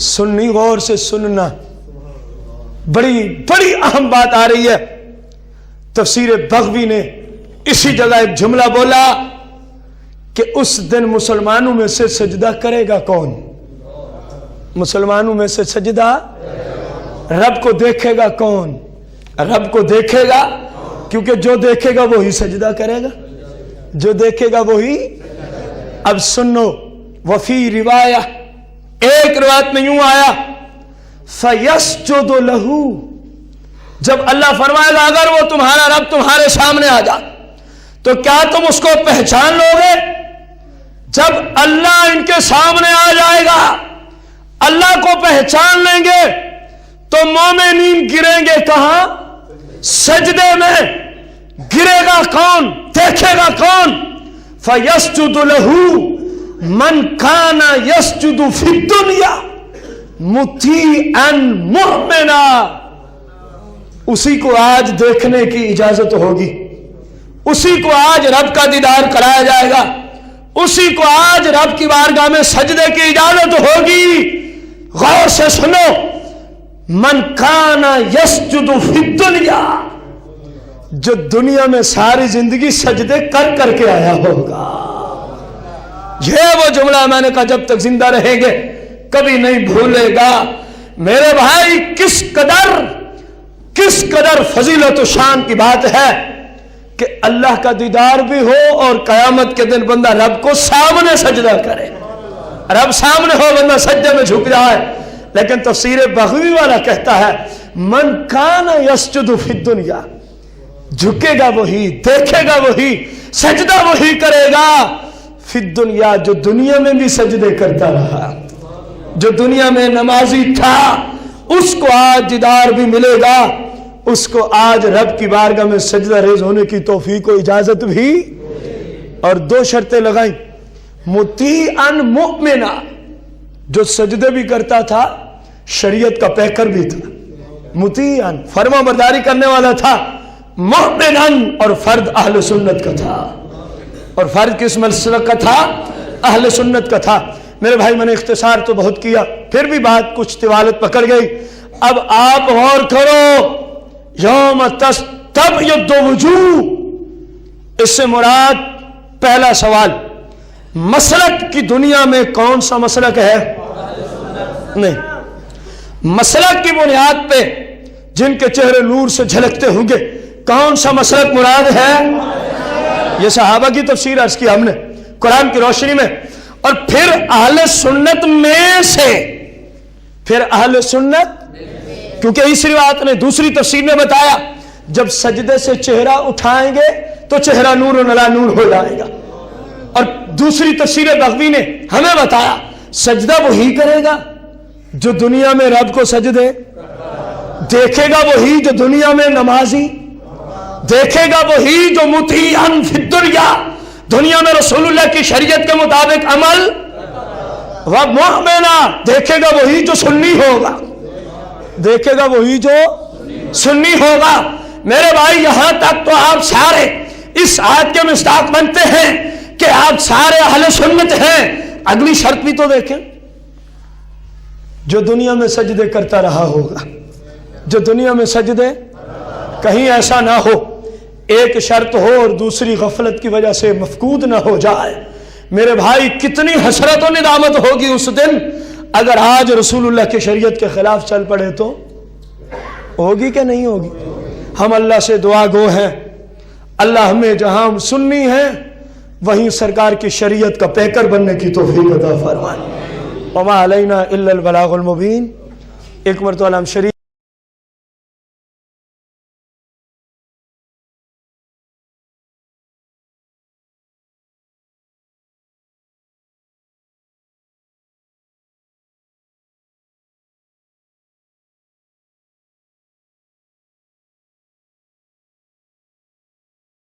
سنی غور سے سننا، بڑی بڑی اہم بات آ رہی ہے۔ تفسیر بغوی نے اسی جگہ ایک جملہ بولا کہ اس دن مسلمانوں میں سے سجدہ کرے گا کون؟ مسلمانوں میں سے سجدہ رب کو دیکھے گا کون؟ رب کو دیکھے گا، کیونکہ جو دیکھے گا وہی سجدہ کرے گا، جو دیکھے گا وہی۔ اب سنو، وفی روایہ، ایک روایت میں یوں آیا فَيَسْجُدُ لَهُ، جب اللہ فرمائے گا اگر وہ تمہارا رب تمہارے سامنے آ جائے تو کیا تم اس کو پہچان لو گے؟ جب اللہ ان کے سامنے آ جائے گا، اللہ کو پہچان لیں گے تو مومنین گریں گے کہاں؟ سجدے میں۔ گرے گا کون؟ دیکھے گا کون؟ فَيَسْجُدُ لَهُ مَنْ كَانَ يَسْجُدُ فِي الدُّنْيَا مُطِيعًا مُؤْمِنًا، اسی کو آج دیکھنے کی اجازت ہوگی، اسی کو آج رب کا دیدار کرایا جائے گا، اسی کو آج رب کی بارگاہ میں سجدے کی اجازت ہوگی۔ غور سے سنو، من کان یسجد فی الدنیا، جو دنیا میں ساری زندگی سجدے کر کر کے آیا ہوگا۔ یہ وہ جملہ میں نے کہا جب تک زندہ رہیں گے کبھی نہیں بھولے گا۔ میرے بھائی کس قدر فضیلت و شان کی بات ہے کہ اللہ کا دیدار بھی ہو اور قیامت کے دن بندہ رب کو سامنے سجدہ کرے، رب سامنے ہو بندہ سجدے میں جھک جائے۔ لیکن تفسیر بغوی والا کہتا ہے من کان یسجد فی الدنیا، جھکے گا وہی، دیکھے گا وہی، سجدہ وہی کرے گا فی الدنیا، جو دنیا میں بھی سجدے کرتا رہا، جو دنیا میں نمازی تھا، اس کو آج دیدار بھی ملے گا، اس کو آج رب کی بارگاہ میں سجدہ ریز ہونے کی توفیق و اجازت بھی۔ اور دو شرطیں لگائیں، مطیعاً مؤمنا، جو سجدے بھی کرتا تھا شریعت کا پیکر بھی تھا، مطیعاً فرما برداری کرنے والا تھا، مؤمناً اور فرد اہل سنت کا تھا، اور فرد کس مسلک کا تھا؟ اہل سنت کا تھا۔ میرے بھائی میں نے اختصار تو بہت کیا، پھر بھی بات کچھ طوالت پکڑ گئی۔ اب آپ غور کرو، یوم تبیض وجوہ، اس سے مراد پہلا سوال، مسلک کی دنیا میں کون سا مسلک ہے؟ نہیں، مسلک کی بنیاد پہ جن کے چہرے نور سے جھلکتے ہوں گے کون سا مسلک مراد ہے؟ یہ صحابہ کی تفسیر عرض کی ہم نے قرآن کی روشنی میں۔ اور پھر اہل سنت میں سے، پھر اہل سنت، کیونکہ اس روایت نے دوسری تفسیر میں بتایا جب سجدے سے چہرہ اٹھائیں گے تو چہرہ نور و نلا نور ہو جائے گا، اور دوسری تفسیر بغوی نے ہمیں بتایا سجدہ وہی کرے گا جو دنیا میں رب کو سجدے، دیکھے گا وہی جو دنیا میں نمازی، دیکھے گا وہی جو مطیعاً فی الدنیا، دنیا میں رسول اللہ کی شریعت کے مطابق عمل وَمُؤْمِنًا دیکھے گا وہی جو سنی ہوگا، دیکھے گا وہی جو سنی ہوگا۔ میرے بھائی یہاں تک تو آپ سارے اس آیت کے مصداق بنتے ہیں کہ آپ سارے اہل سنت ہیں۔ اگلی شرط بھی تو دیکھیں، جو دنیا میں سجدے کرتا رہا ہوگا، جو دنیا میں سجدے، کہیں ایسا نہ ہو ایک شرط ہو اور دوسری غفلت کی وجہ سے مفقود نہ ہو جائے۔ میرے بھائی کتنی حسرت و ندامت ہوگی اس دن اگر آج رسول اللہ کی شریعت کے خلاف چل پڑے تو، ہوگی کہ نہیں ہوگی؟ ہم اللہ سے دعا گو ہیں، اللہ ہمیں جہاں ہم سنی ہیں وہیں سرکار کی شریعت کا پیکر بننے کی توفیق عطا فرمائے۔ وما علینا الا البلاغ المبین۔ ایک مرتبہ ہم شریعت